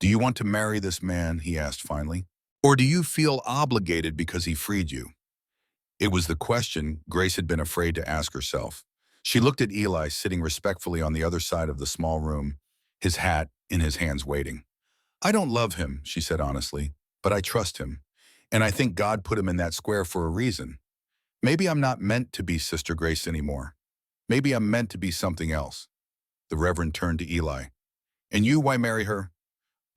"Do you want to marry this man?" he asked finally. "Or do you feel obligated because he freed you?" It was the question Grace had been afraid to ask herself. She looked at Eli sitting respectfully on the other side of the small room, his hat in his hands waiting. "I don't love him," she said honestly, "but I trust him. And I think God put him in that square for a reason. Maybe I'm not meant to be Sister Grace anymore. Maybe I'm meant to be something else." The Reverend turned to Eli. "And you, why marry her?"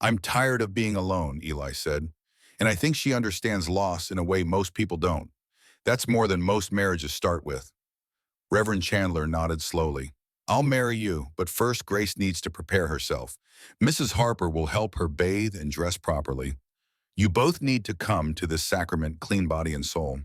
"I'm tired of being alone," Eli said. "And I think she understands loss in a way most people don't. That's more than most marriages start with." Reverend Chandler nodded slowly. "I'll marry you, but first Grace needs to prepare herself. Mrs. Harper will help her bathe and dress properly. You both need to come to this sacrament clean body and soul."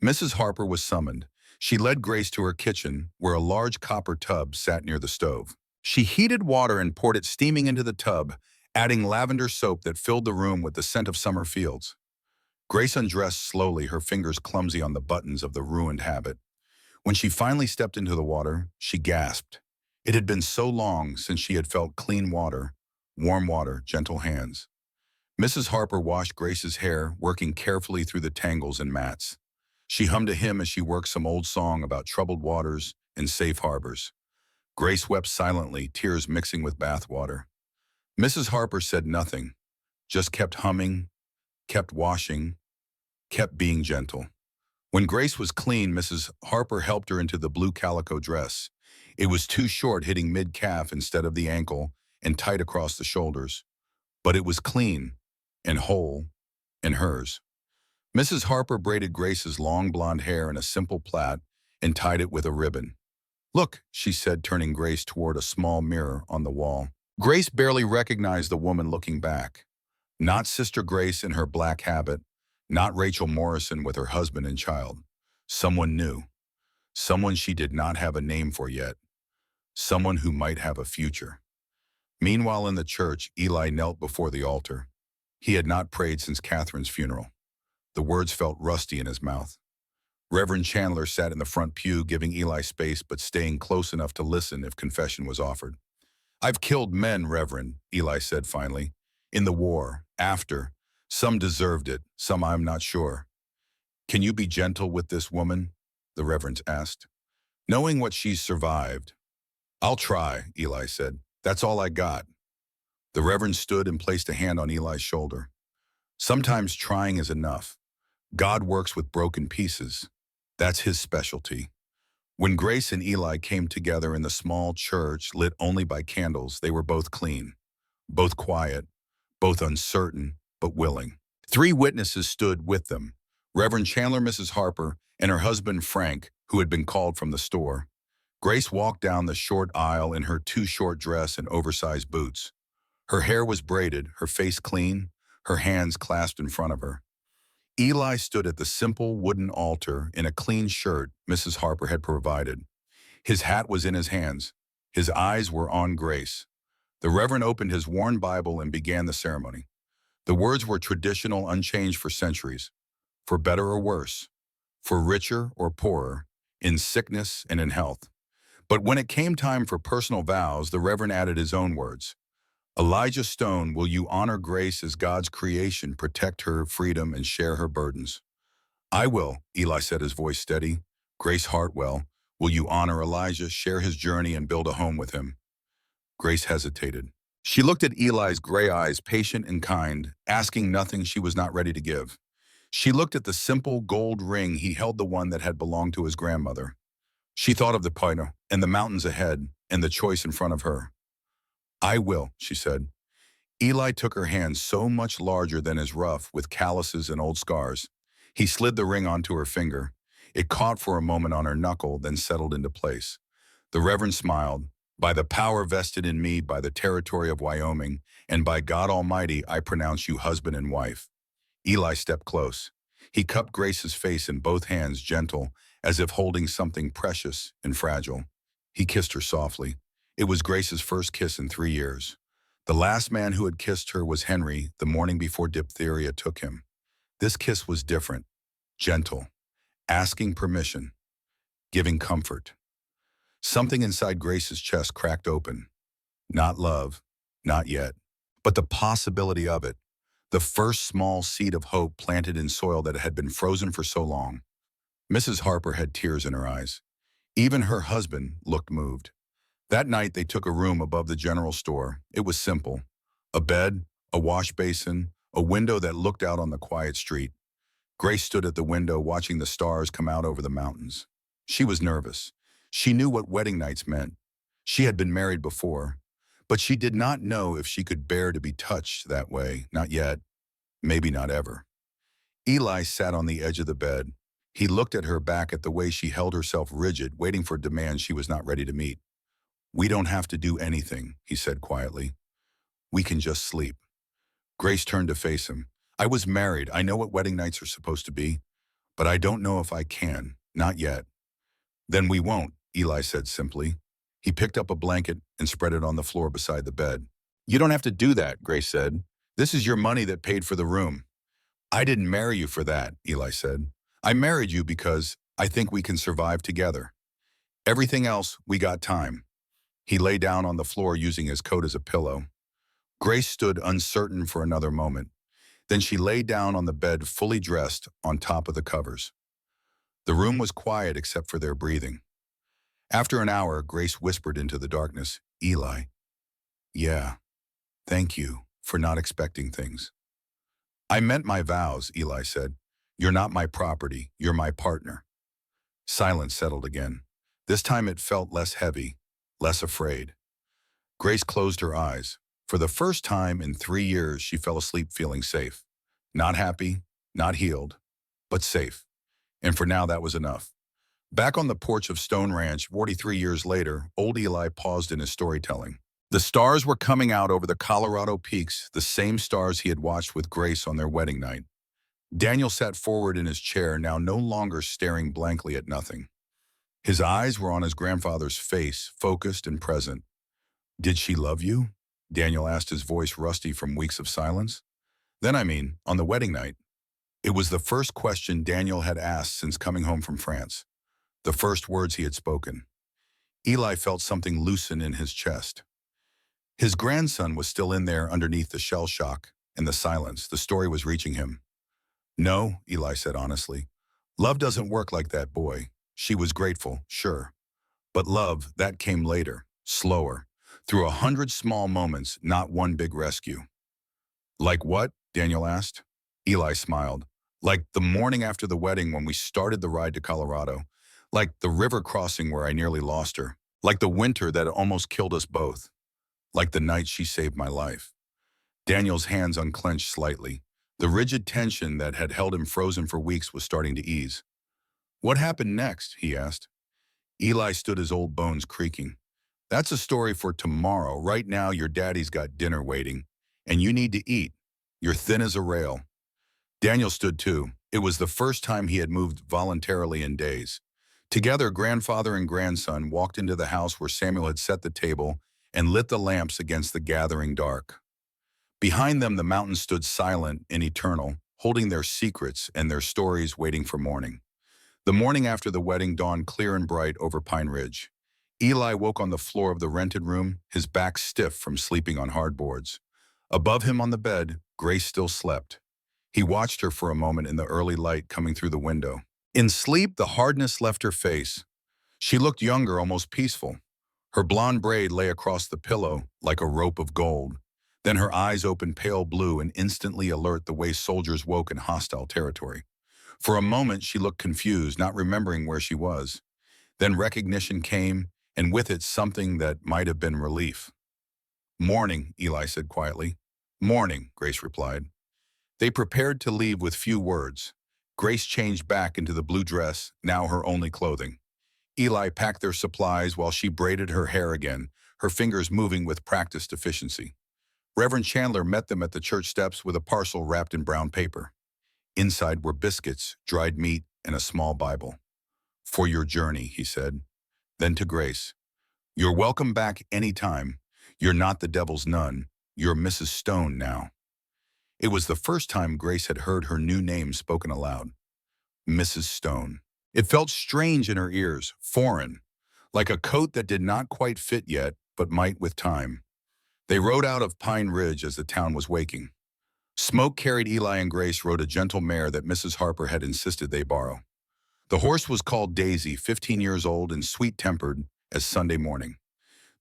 Mrs. Harper was summoned. She led Grace to her kitchen, where a large copper tub sat near the stove. She heated water and poured it steaming into the tub, adding lavender soap that filled the room with the scent of summer fields. Grace undressed slowly, her fingers clumsy on the buttons of the ruined habit. When she finally stepped into the water, she gasped. It had been so long since she had felt clean water, warm water, gentle hands. Mrs. Harper washed Grace's hair, working carefully through the tangles and mats. She hummed a hymn as she worked some old song about troubled waters and safe harbors. Grace wept silently, tears mixing with bath water. Mrs. Harper said nothing, just kept humming, kept washing, kept being gentle. When Grace was clean, Mrs. Harper helped her into the blue calico dress. It was too short, hitting mid-calf instead of the ankle, and tight across the shoulders. But it was clean, and whole, and hers. Mrs. Harper braided Grace's long blonde hair in a simple plait and tied it with a ribbon. "Look," she said, turning Grace toward a small mirror on the wall. Grace barely recognized the woman looking back. Not Sister Grace in her black habit, not Rachel Morrison with her husband and child. Someone new. Someone she did not have a name for yet. Someone who might have a future. Meanwhile in the church, Eli knelt before the altar. He had not prayed since Catherine's funeral. The words felt rusty in his mouth. Reverend Chandler sat in the front pew, giving Eli space but staying close enough to listen if confession was offered. "I've killed men, Reverend," Eli said finally. "In the war, after. Some deserved it, some I'm not sure." "Can you be gentle with this woman?" the Reverend asked. "Knowing what she's survived." "I'll try," Eli said. "That's all I got." The Reverend stood and placed a hand on Eli's shoulder. "Sometimes trying is enough. God works with broken pieces. That's his specialty." When Grace and Eli came together in the small church, lit only by candles, they were both clean, both quiet, both uncertain, but willing. 3 witnesses stood with them, Reverend Chandler, Mrs. Harper, and her husband Frank, who had been called from the store. Grace walked down the short aisle in her too-short dress and oversized boots. Her hair was braided, her face clean, her hands clasped in front of her. Eli stood at the simple wooden altar in a clean shirt Mrs. Harper had provided. His hat was in his hands. His eyes were on Grace. The Reverend opened his worn Bible and began the ceremony. The words were traditional, unchanged for centuries. For better or worse, for richer or poorer, in sickness and in health. But when it came time for personal vows, the Reverend added his own words. Elijah Stone, will you honor Grace as God's creation, protect her freedom, and share her burdens? I will, Eli said, his voice steady. Grace Hartwell, will you honor Elijah, share his journey, and build a home with him? Grace hesitated. She looked at Eli's gray eyes, patient and kind, asking nothing she was not ready to give. She looked at the simple gold ring he held, the one that had belonged to his grandmother. She thought of the Pino and the mountains ahead and the choice in front of her. I will, she said. Eli took her hand, so much larger than his rough, with calluses and old scars. He slid the ring onto her finger. It caught for a moment on her knuckle, then settled into place. The Reverend smiled. By the power vested in me by the territory of Wyoming, and by God Almighty, I pronounce you husband and wife. Eli stepped close. He cupped Grace's face in both hands, gentle, as if holding something precious and fragile. He kissed her softly. It was Grace's first kiss in 3 years. The last man who had kissed her was Henry, the morning before diphtheria took him. This kiss was different, gentle, asking permission, giving comfort. Something inside Grace's chest cracked open. Not love, not yet, but the possibility of it. The first small seed of hope planted in soil that had been frozen for so long. Mrs. Harper had tears in her eyes. Even her husband looked moved. That night they took a room above the general store. It was simple. A bed, a wash basin, a window that looked out on the quiet street. Grace stood at the window watching the stars come out over the mountains. She was nervous. She knew what wedding nights meant. She had been married before, but she did not know if she could bear to be touched that way. Not yet. Maybe not ever. Eli sat on the edge of the bed. He looked at her, back at the way she held herself rigid, waiting for demands she was not ready to meet. We don't have to do anything, he said quietly. We can just sleep. Grace turned to face him. I was married. I know what wedding nights are supposed to be, but I don't know if I can. Not yet. Then we won't, Eli said simply. He picked up a blanket and spread it on the floor beside the bed. You don't have to do that, Grace said. This is your money that paid for the room. I didn't marry you for that, Eli said. I married you because I think we can survive together. Everything else, we got time. He lay down on the floor using his coat as a pillow. Grace stood uncertain for another moment. Then she lay down on the bed, fully dressed, on top of the covers. The room was quiet except for their breathing. After an hour, Grace whispered into the darkness, Eli. Yeah, thank you for not expecting things. I meant my vows, Eli said. You're not my property, you're my partner. Silence settled again. This time it felt less heavy, less afraid. Grace closed her eyes. For the first time in 3 years, she fell asleep feeling safe. Not happy, not healed, but safe. And for now, that was enough. Back on the porch of Stone Ranch, 43 years later, old Eli paused in his storytelling. The stars were coming out over the Colorado peaks, the same stars he had watched with Grace on their wedding night. Daniel sat forward in his chair, now no longer staring blankly at nothing. His eyes were on his grandfather's face, focused and present. Did she love you? Daniel asked, his voice rusty from weeks of silence. Then, on the wedding night. It was the first question Daniel had asked since coming home from France. The first words he had spoken. Eli felt something loosen in his chest. His grandson was still in there underneath the shell shock and the silence. The story was reaching him. No, Eli said honestly. Love doesn't work like that, boy. She was grateful, sure. But love, that came later, slower, through 100 small moments, not one big rescue. Like what? Daniel asked. Eli smiled. Like the morning after the wedding when we started the ride to Colorado. Like the river crossing where I nearly lost her. Like the winter that almost killed us both. Like the night she saved my life. Daniel's hands unclenched slightly. The rigid tension that had held him frozen for weeks was starting to ease. What happened next? He asked. Eli stood, his old bones creaking. That's a story for tomorrow. Right now, your daddy's got dinner waiting, and you need to eat. You're thin as a rail. Daniel stood too, It was the first time he had moved voluntarily in days. Together, grandfather and grandson walked into the house where Samuel had set the table and lit the lamps against the gathering dark. Behind them, the mountains stood silent and eternal, holding their secrets and their stories waiting for morning. The morning after the wedding dawned clear and bright over Pine Ridge. Eli woke on the floor of the rented room, his back stiff from sleeping on hard boards. Above him on the bed, Grace still slept. He watched her for a moment in the early light coming through the window. In sleep, the hardness left her face. She looked younger, almost peaceful. Her blonde braid lay across the pillow like a rope of gold. Then her eyes opened pale blue and instantly alert the way soldiers woke in hostile territory. For a moment, she looked confused, not remembering where she was. Then recognition came, and with it something that might have been relief. "Morning," Eli said quietly. "Morning," Grace replied. They prepared to leave with few words. Grace changed back into the blue dress, now her only clothing. Eli packed their supplies while she braided her hair again, her fingers moving with practiced efficiency. Reverend Chandler met them at the church steps with a parcel wrapped in brown paper. Inside were biscuits, dried meat, and a small Bible. "For your journey," he said. Then to Grace, "You're welcome back any time. You're not the devil's nun. You're Mrs. Stone now." It was the first time Grace had heard her new name spoken aloud. Mrs. Stone. It felt strange in her ears, foreign, like a coat that did not quite fit yet, but might with time. They rode out of Pine Ridge as the town was waking. Smoke carried Eli, and Grace rode a gentle mare that Mrs. Harper had insisted they borrow. The horse was called Daisy, 15 years old and sweet-tempered as Sunday morning.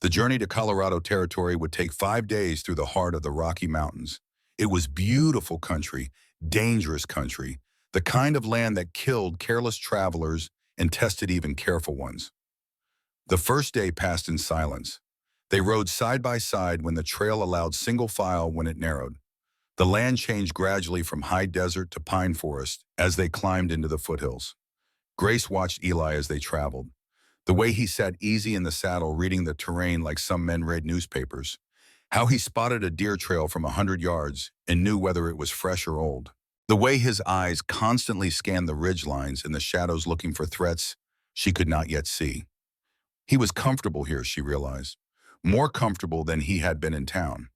The journey to Colorado Territory would take 5 days through the heart of the Rocky Mountains. It was beautiful country, dangerous country, the kind of land that killed careless travelers and tested even careful ones. The first day passed in silence. They rode side by side when the trail allowed single file when it narrowed. The land changed gradually from high desert to pine forest as they climbed into the foothills. Grace watched Eli as they traveled. The way he sat easy in the saddle, reading the terrain like some men read newspapers. How he spotted a deer trail from 100 yards and knew whether it was fresh or old. The way his eyes constantly scanned the ridge lines in the shadows looking for threats she could not yet see. He was comfortable here, she realized. More comfortable than he had been in town.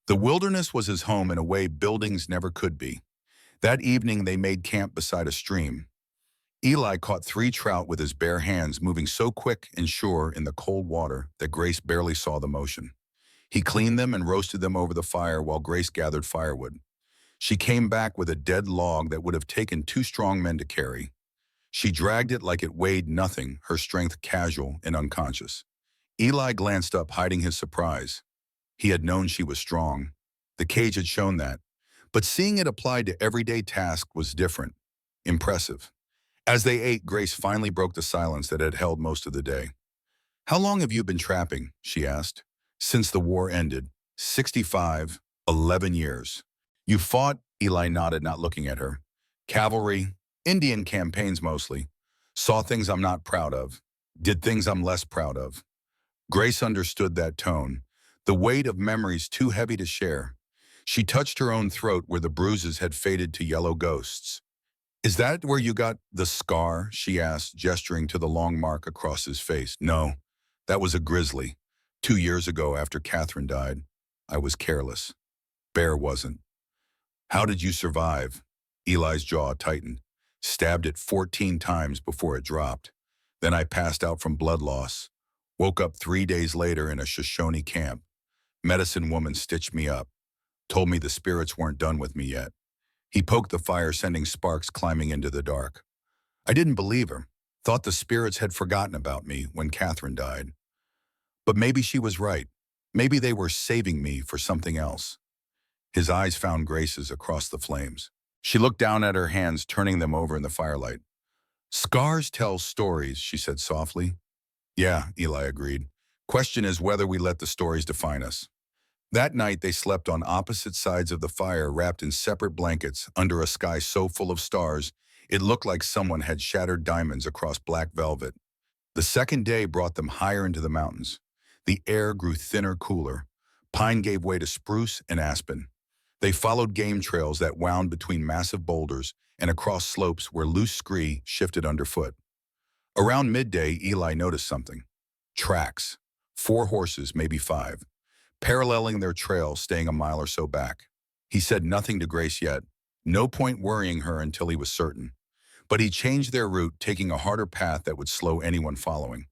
The wilderness was his home in a way buildings never could be. That evening they made camp beside a stream. Eli caught 3 trout with his bare hands, moving so quick and sure in the cold water that Grace barely saw the motion. He cleaned them and roasted them over the fire while Grace gathered firewood. She came back with a dead log that would have taken 2 strong men to carry. She dragged it like it weighed nothing, her strength casual and unconscious. Eli glanced up, hiding his surprise. He had known she was strong. The cage had shown that. But seeing it applied to everyday tasks was different, impressive. As they ate, Grace finally broke the silence that had held most of the day. "How long have you been trapping?" she asked. "Since the war ended. 65, 11 years. You fought?" Eli nodded, not looking at her. "Cavalry, Indian campaigns mostly. Saw things I'm not proud of. Did things I'm less proud of." Grace understood that tone, the weight of memories too heavy to share. She touched her own throat where the bruises had faded to yellow ghosts. "Is that where you got the scar?" she asked, gesturing to the long mark across his face. "No, that was a grizzly. 2 years ago after Catherine died. I was careless. Bear wasn't." "How did you survive?" Eli's jaw tightened. "Stabbed it 14 times before it dropped. Then I passed out from blood loss. Woke up 3 days later in a Shoshone camp. Medicine woman stitched me up. Told me the spirits weren't done with me yet." He poked the fire, sending sparks climbing into the dark. "I didn't believe her. Thought the spirits had forgotten about me when Catherine died. But maybe she was right. Maybe they were saving me for something else." His eyes found Grace's across the flames. She looked down at her hands, turning them over in the firelight. "Scars tell stories," she said softly. "Yeah," Eli agreed. "Question is whether we let the stories define us." That night they slept on opposite sides of the fire, wrapped in separate blankets under a sky so full of stars it looked like someone had shattered diamonds across black velvet. The second day brought them higher into the mountains. The air grew thinner, cooler. Pine gave way to spruce and aspen. They followed game trails that wound between massive boulders and across slopes where loose scree shifted underfoot. Around midday, Eli noticed something. Tracks. 4 horses, maybe 5, paralleling their trail, staying a mile or so back. He said nothing to Grace yet. No point worrying her until he was certain. But he changed their route, taking a harder path that would slow anyone following.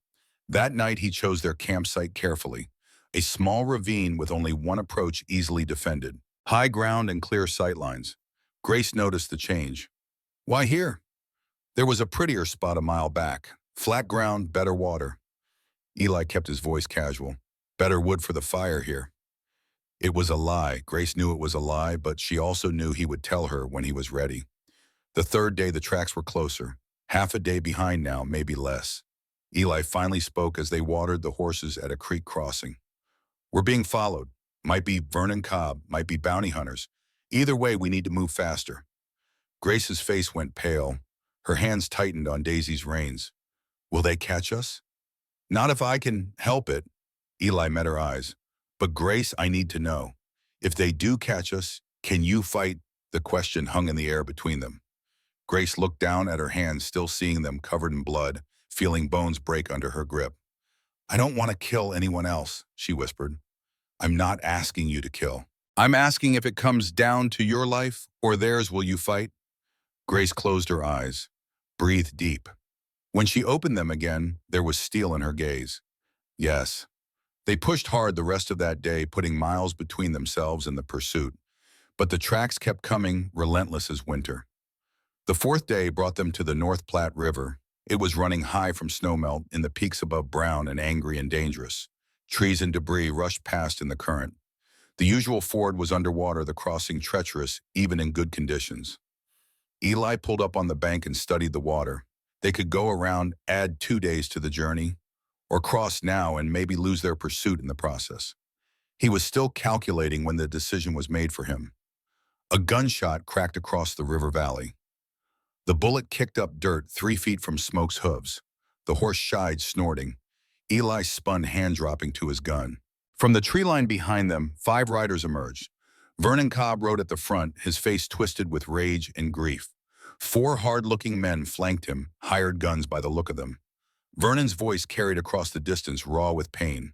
That night, he chose their campsite carefully. A small ravine with only one approach easily defended. High ground and clear sightlines. Grace noticed the change. Why here? There was a prettier spot a mile back. Flat ground, better water. Eli kept his voice casual. Better wood for the fire here. It was a lie. Grace knew it was a lie, but she also knew he would tell her when he was ready. The third day, the tracks were closer. Half a day behind now, maybe less. Eli finally spoke as they watered the horses at a creek crossing. We're being followed. Might be Vernon Cobb, might be bounty hunters. Either way, we need to move faster. Grace's face went pale. Her hands tightened on Daisy's reins. Will they catch us? Not if I can help it. Eli met her eyes. But Grace, I need to know. If they do catch us, can you fight? The question hung in the air between them. Grace looked down at her hands, still seeing them covered in blood, feeling bones break under her grip. I don't want to kill anyone else, she whispered. I'm not asking you to kill. I'm asking if it comes down to your life or theirs, will you fight? Grace closed her eyes, breathed deep. When she opened them again, there was steel in her gaze. Yes. They pushed hard the rest of that day, putting miles between themselves and the pursuit. But the tracks kept coming, relentless as winter. The fourth day brought them to the North Platte River. It was running high from snowmelt in the peaks above brown and angry and dangerous. Trees and debris rushed past in the current. The usual ford was underwater, the crossing treacherous, even in good conditions. Eli pulled up on the bank and studied the water. They could go around, add 2 days to the journey, or cross now and maybe lose their pursuit in the process. He was still calculating when the decision was made for him. A gunshot cracked across the river valley. The bullet kicked up dirt 3 feet from Smoke's hooves. The horse shied, snorting. Eli spun, hand-dropping to his gun. From the tree line behind them, 5 riders emerged. Vernon Cobb rode at the front, his face twisted with rage and grief. 4 hard-looking men flanked him, hired guns by the look of them. Vernon's voice carried across the distance, raw with pain.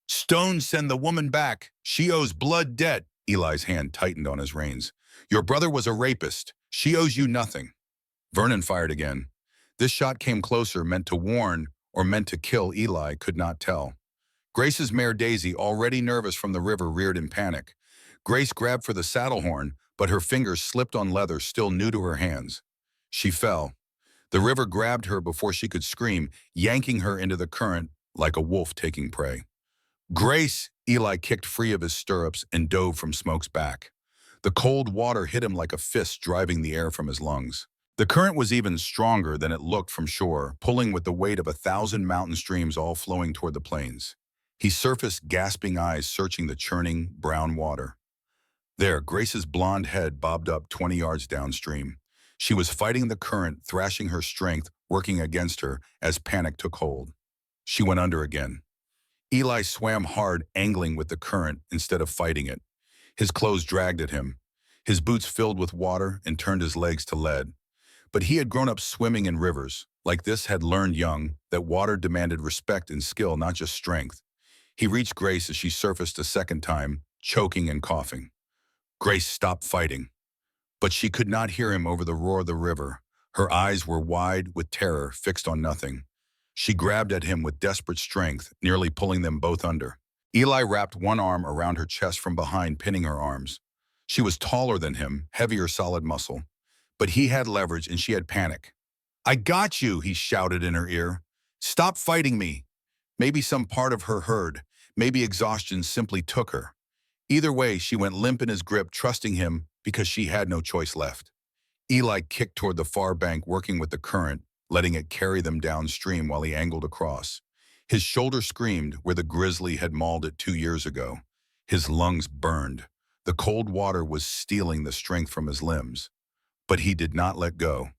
Stone, send the woman back. She owes blood debt. Eli's hand tightened on his reins. Your brother was a rapist. She owes you nothing. Vernon fired again. This shot came closer, meant to warn or meant to kill. Eli could not tell. Grace's mare Daisy, already nervous from the river, reared in panic. Grace grabbed for the saddle horn, but her fingers slipped on leather still new to her hands. She fell. The river grabbed her before she could scream, yanking her into the current like a wolf taking prey. Grace! Eli kicked free of his stirrups and dove from Smoke's back. The cold water hit him like a fist, driving the air from his lungs. The current was even stronger than it looked from shore, pulling with the weight of 1,000 mountain streams all flowing toward the plains. He surfaced, gasping eyes searching the churning, brown water. There, Grace's blonde head bobbed up 20 yards downstream. She was fighting the current, thrashing her strength, working against her as panic took hold. She went under again. Eli swam hard, angling with the current instead of fighting it. His clothes dragged at him. His boots filled with water and turned his legs to lead. But he had grown up swimming in rivers. Like this, had learned young that water demanded respect and skill, not just strength. He reached Grace as she surfaced a second time, choking and coughing. Grace stopped fighting. But she could not hear him over the roar of the river. Her eyes were wide with terror, fixed on nothing. She grabbed at him with desperate strength, nearly pulling them both under. Eli wrapped one arm around her chest from behind, pinning her arms. She was taller than him, heavier solid muscle. But he had leverage and she had panic. I got you, he shouted in her ear. Stop fighting me. Maybe some part of her heard. Maybe exhaustion simply took her. Either way, she went limp in his grip, trusting him because she had no choice left. Eli kicked toward the far bank, working with the current, letting it carry them downstream while he angled across. His shoulder screamed where the grizzly had mauled it 2 years ago. His lungs burned. The cold water was stealing the strength from his limbs. But he did not let go.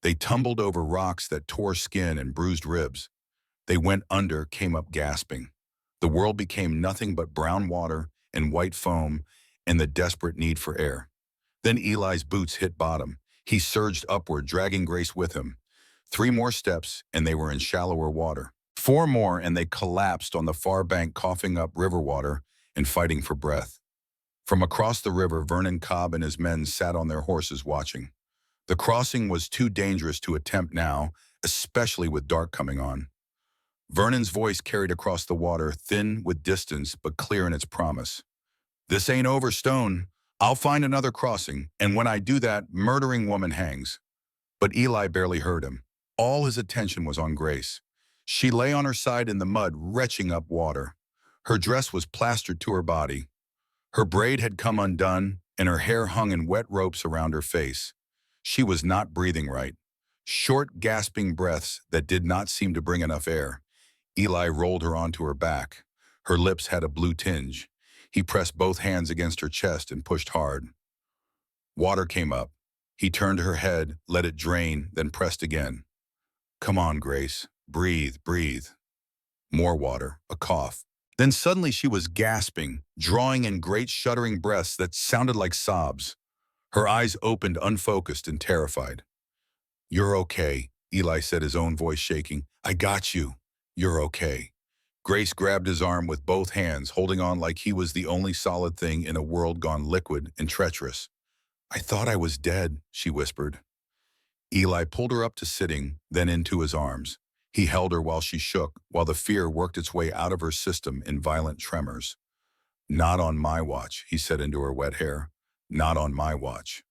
They tumbled over rocks that tore skin and bruised ribs. They went under, came up gasping. The world became nothing but brown water and white foam, and the desperate need for air. Then Eli's boots hit bottom. He surged upward, dragging Grace with him. 3 more steps, and they were in shallower water. 4 more, and they collapsed on the far bank, coughing up river water and fighting for breath. From across the river, Vernon Cobb and his men sat on their horses watching. The crossing was too dangerous to attempt now, especially with dark coming on. Vernon's voice carried across the water, thin with distance but clear in its promise. "This ain't over, Stone. I'll find another crossing, and when I do that, murdering woman hangs." But Eli barely heard him. All his attention was on Grace. She lay on her side in the mud, retching up water. Her dress was plastered to her body. Her braid had come undone, and her hair hung in wet ropes around her face. She was not breathing right. Short, gasping breaths that did not seem to bring enough air. Eli rolled her onto her back. Her lips had a blue tinge. He pressed both hands against her chest and pushed hard. Water came up. He turned her head, let it drain, then pressed again. "Come on, Grace. Breathe, breathe." More water, a cough. Then suddenly she was gasping, drawing in great shuddering breaths that sounded like sobs. Her eyes opened, unfocused and terrified. "You're okay," Eli said, his own voice shaking. "I got you. You're okay." Grace grabbed his arm with both hands, holding on like he was the only solid thing in a world gone liquid and treacherous. "I thought I was dead," she whispered. Eli pulled her up to sitting, then into his arms. He held her while she shook, while the fear worked its way out of her system in violent tremors. "Not on my watch," he said into her wet hair. "Not on my watch."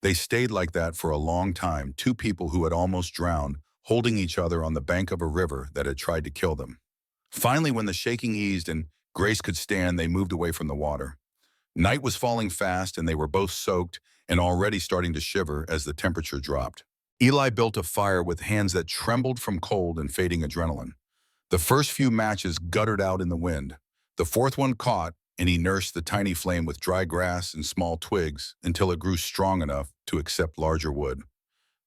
They stayed like that for a long time, 2 people who had almost drowned, holding each other on the bank of a river that had tried to kill them. Finally, when the shaking eased and Grace could stand, they moved away from the water. Night was falling fast, and they were both soaked and already starting to shiver as the temperature dropped. Eli built a fire with hands that trembled from cold and fading adrenaline. The first few matches guttered out in the wind. The 4th one caught, and he nursed the tiny flame with dry grass and small twigs until it grew strong enough to accept larger wood.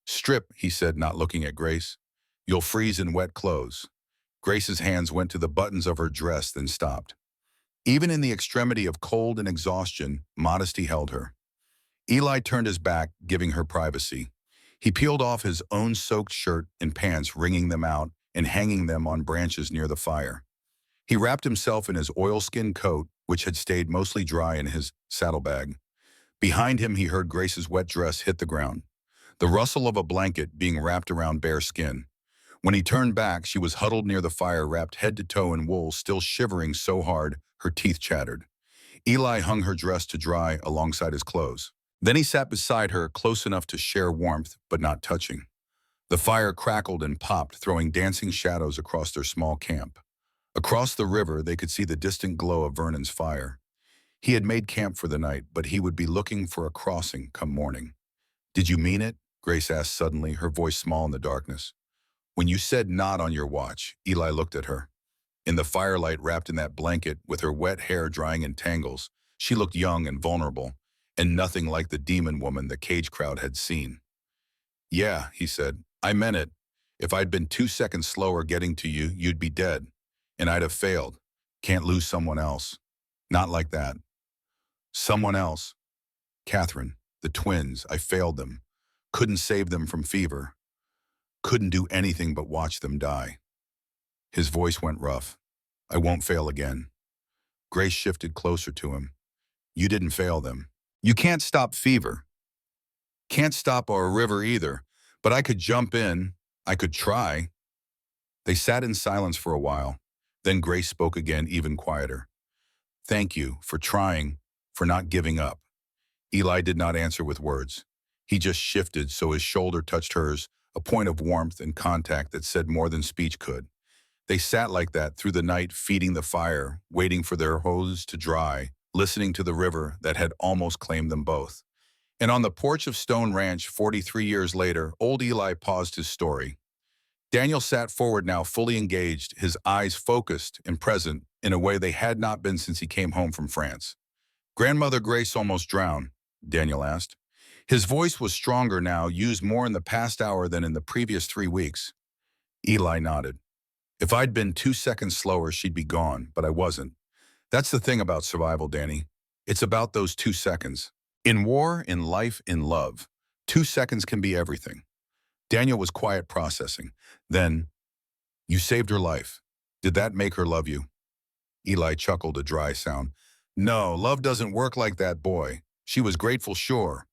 "Strip," he said, not looking at Grace. "You'll freeze in wet clothes." Grace's hands went to the buttons of her dress, then stopped. Even in the extremity of cold and exhaustion, modesty held her. Eli turned his back, giving her privacy. He peeled off his own soaked shirt and pants, wringing them out and hanging them on branches near the fire. He wrapped himself in his oilskin coat, which had stayed mostly dry in his saddlebag. Behind him, he heard Grace's wet dress hit the ground, the rustle of a blanket being wrapped around bare skin. When he turned back, she was huddled near the fire, wrapped head to toe in wool, still shivering so hard her teeth chattered. Eli hung her dress to dry alongside his clothes. Then he sat beside her, close enough to share warmth, but not touching. The fire crackled and popped, throwing dancing shadows across their small camp. Across the river, they could see the distant glow of Vernon's fire. He had made camp for the night, but he would be looking for a crossing come morning. "Did you mean it?" Grace asked suddenly, her voice small in the darkness. "When you said not on your watch," Eli looked at her. In the firelight, wrapped in that blanket, with her wet hair drying in tangles, she looked young and vulnerable, and nothing like the demon woman the cage crowd had seen. "Yeah," he said, "I meant it. If I'd been 2 seconds slower getting to you, you'd be dead. And I'd have failed. Can't lose someone else. Not like that." "Someone else?" "Catherine, the twins. I failed them. Couldn't save them from fever. Couldn't do anything but watch them die." His voice went rough. "I won't fail again." Grace shifted closer to him. "You didn't fail them. You can't stop fever. Can't stop a river either. But I could jump in. I could try." They sat in silence for a while. Then Grace spoke again, even quieter. "Thank you for trying, for not giving up." Eli did not answer with words. He just shifted so his shoulder touched hers, a point of warmth and contact that said more than speech could. They sat like that through the night, feeding the fire, waiting for their hose to dry, listening to the river that had almost claimed them both. And on the porch of Stone Ranch, 43 years later, old Eli paused his story. Daniel sat forward now, fully engaged, his eyes focused and present in a way they had not been since he came home from France. "Grandmother Grace almost drowned?" Daniel asked. His voice was stronger now, used more in the past hour than in the previous 3 weeks. Eli nodded. "If I'd been 2 seconds slower, she'd be gone, but I wasn't. That's the thing about survival, Danny. It's about those 2 seconds. In war, in life, in love, 2 seconds can be everything. Daniel was quiet processing. Then, you saved her life. Did that make her love you? Eli chuckled a dry sound. No, love doesn't work like that, boy. She was grateful, sure.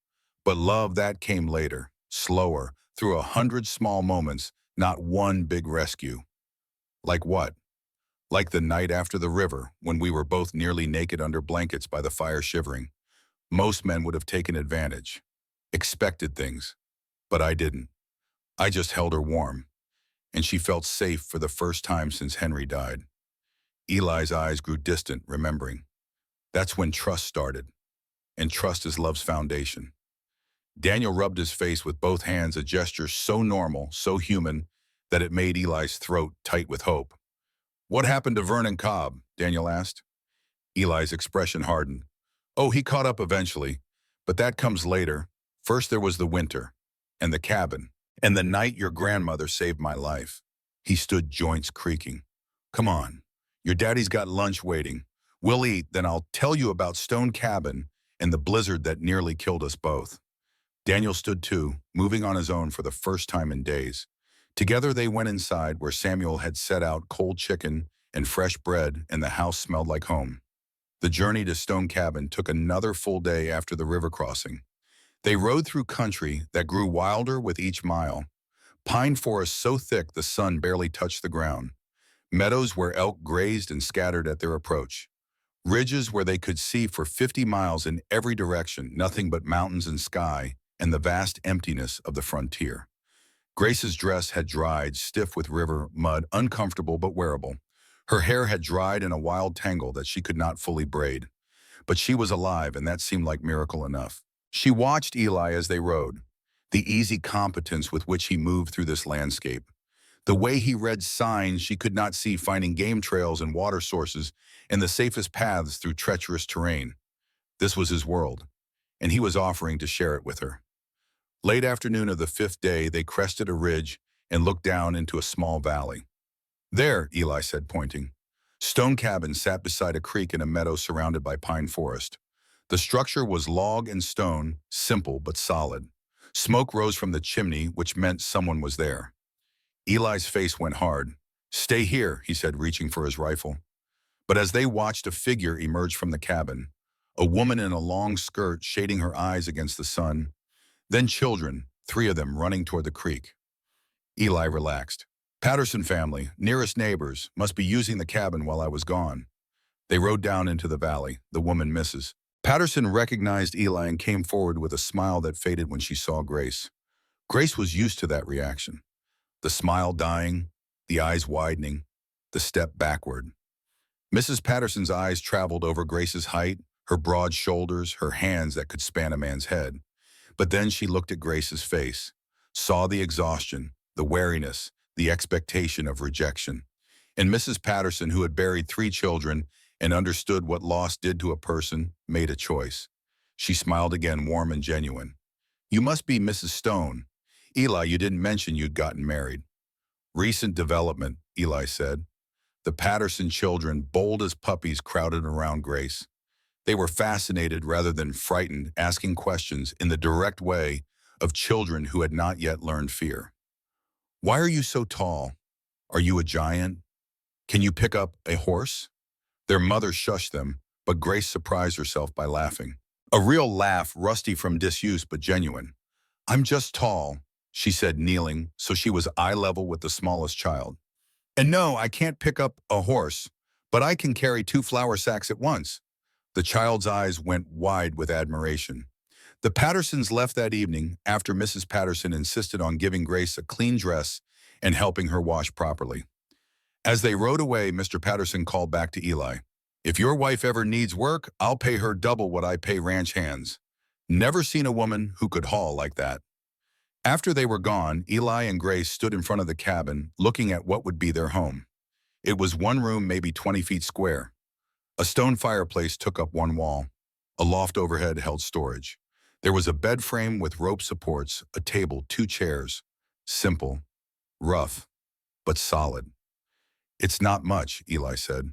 But love, that came later, slower, through 100 small moments, not one big rescue. Like what? Like the night after the river, when we were both nearly naked under blankets by the fire shivering. Most men would have taken advantage, expected things, but I didn't. I just held her warm, and she felt safe for the first time since Henry died. Eli's eyes grew distant, remembering. That's when trust started, and trust is love's foundation. Daniel rubbed his face with both hands, a gesture so normal, so human, that it made Eli's throat tight with hope. What happened to Vernon Cobb? Daniel asked. Eli's expression hardened. Oh, he caught up eventually, but that comes later. First there was the winter, and the cabin, and the night your grandmother saved my life. He stood, joints creaking. Come on, your daddy's got lunch waiting. We'll eat, then I'll tell you about Stone Cabin and the blizzard that nearly killed us both. Daniel stood too, moving on his own for the first time in days. Together they went inside, where Samuel had set out cold chicken and fresh bread, and the house smelled like home. The journey to Stone Cabin took another full day after the river crossing. They rode through country that grew wilder with each mile. Pine forests so thick the sun barely touched the ground. Meadows where elk grazed and scattered at their approach. Ridges where they could see for 50 miles in every direction, nothing but mountains and sky, and the vast emptiness of the frontier. Grace's dress had dried, stiff with river mud, uncomfortable but wearable. Her hair had dried in a wild tangle that she could not fully braid. But she was alive, and that seemed like miracle enough. She watched Eli as they rode, the easy competence with which he moved through this landscape. The way he read signs she could not see, finding game trails and water sources and the safest paths through treacherous terrain. This was his world, and he was offering to share it with her. Late afternoon of the 5th day, they crested a ridge and looked down into a small valley. There, Eli said, pointing. Stone Cabin sat beside a creek in a meadow surrounded by pine forest. The structure was log and stone, simple but solid. Smoke rose from the chimney, which meant someone was there. Eli's face went hard. Stay here, he said, reaching for his rifle. But as they watched, a figure emerge from the cabin, a woman in a long skirt shading her eyes against the sun. Then children, 3 of them running toward the creek. Eli relaxed. Patterson family, nearest neighbors, must be using the cabin while I was gone. They rode down into the valley, the woman Mrs. Patterson recognized Eli and came forward with a smile that faded when she saw Grace. Grace was used to that reaction. The smile dying, the eyes widening, the step backward. Mrs. Patterson's eyes traveled over Grace's height, her broad shoulders, her hands that could span a man's head. But then she looked at Grace's face, saw the exhaustion, the wariness, the expectation of rejection. And Mrs. Patterson, who had buried 3 children and understood what loss did to a person, made a choice. She smiled again, warm and genuine. You must be Mrs. Stone. Eli, you didn't mention you'd gotten married. Recent development, Eli said. The Patterson children, bold as puppies, crowded around Grace. They were fascinated rather than frightened, asking questions in the direct way of children who had not yet learned fear. Why are you so tall? Are you a giant? Can you pick up a horse? Their mother shushed them, but Grace surprised herself by laughing. A real laugh, rusty from disuse but genuine. I'm just tall, she said, kneeling, so she was eye level with the smallest child. And no, I can't pick up a horse, but I can carry 2 flour sacks at once. The child's eyes went wide with admiration. The Pattersons left that evening after Mrs. Patterson insisted on giving Grace a clean dress and helping her wash properly. As they rode away, Mr. Patterson called back to Eli. If your wife ever needs work, I'll pay her double what I pay ranch hands. Never seen a woman who could haul like that. After they were gone, Eli and Grace stood in front of the cabin, looking at what would be their home. It was one room, maybe 20 feet square. A stone fireplace took up one wall. A loft overhead held storage. There was a bed frame with rope supports, a table, 2 chairs. Simple, rough, but solid. It's not much, Eli said.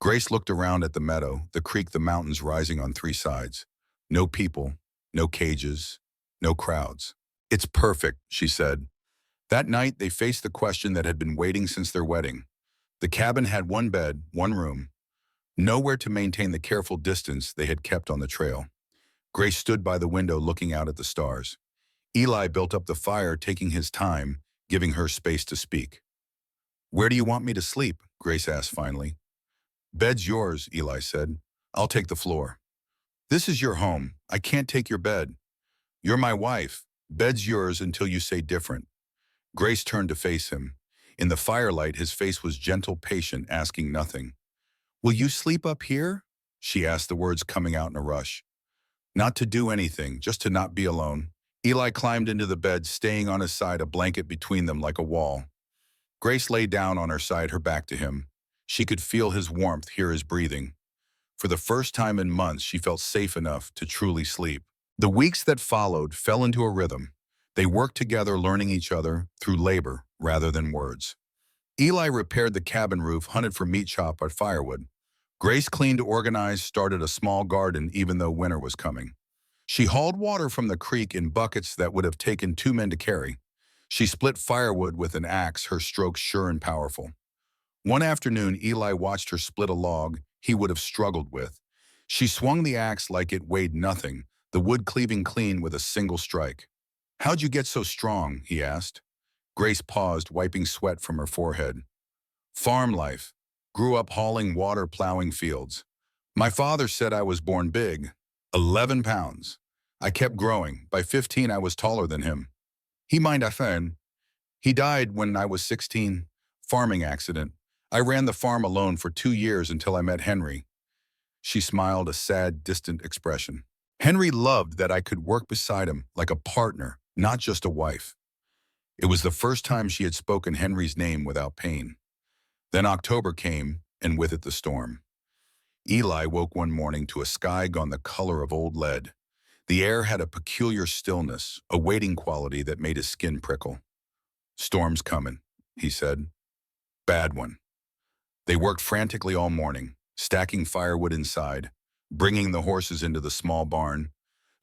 Grace looked around at the meadow, the creek, the mountains rising on three sides. No people, no cages, no crowds. It's perfect, she said. That night, they faced the question that had been waiting since their wedding. The cabin had one bed, one room, nowhere to maintain the careful distance they had kept on the trail. Grace stood by the window looking out at the stars. Eli built up the fire, taking his time, giving her space to speak. "Where do you want me to sleep?" Grace asked finally. "Bed's yours," Eli said. "I'll take the floor." "This is your home. I can't take your bed. You're my wife. Bed's yours until you say different." Grace turned to face him. In the firelight, his face was gentle, patient, asking nothing. "Will you sleep up here?" she asked, the words coming out in a rush. "Not to do anything, just to not be alone." Eli climbed into the bed, staying on his side, a blanket between them like a wall. Grace lay down on her side, her back to him. She could feel his warmth, hear his breathing. For the first time in months, she felt safe enough to truly sleep. The weeks that followed fell into a rhythm. They worked together, learning each other through labor rather than words. Eli repaired the cabin roof, hunted for meat chop or firewood. Grace cleaned, organized, started a small garden even though winter was coming. She hauled water from the creek in buckets that would have taken two men to carry. She split firewood with an axe, her strokes sure and powerful. One afternoon, Eli watched her split a log he would have struggled with. She swung the axe like it weighed nothing, the wood cleaving clean with a single strike. "How'd you get so strong?" he asked. Grace paused, wiping sweat from her forehead. "Farm life. Grew up hauling water, plowing fields. My father said I was born big. 11 pounds. I kept growing. By 15, I was taller than him. He mind I fan. He died when I was 16. Farming accident. I ran the farm alone for 2 years until I met Henry." She smiled, a sad, distant expression. "Henry loved that I could work beside him like a partner, not just a wife." It was the first time she had spoken Henry's name without pain. Then October came, and with it the storm. Eli woke one morning to a sky gone the color of old lead. The air had a peculiar stillness, a waiting quality that made his skin prickle. "Storm's coming," he said. "Bad one." They worked frantically all morning, stacking firewood inside, bringing the horses into the small barn,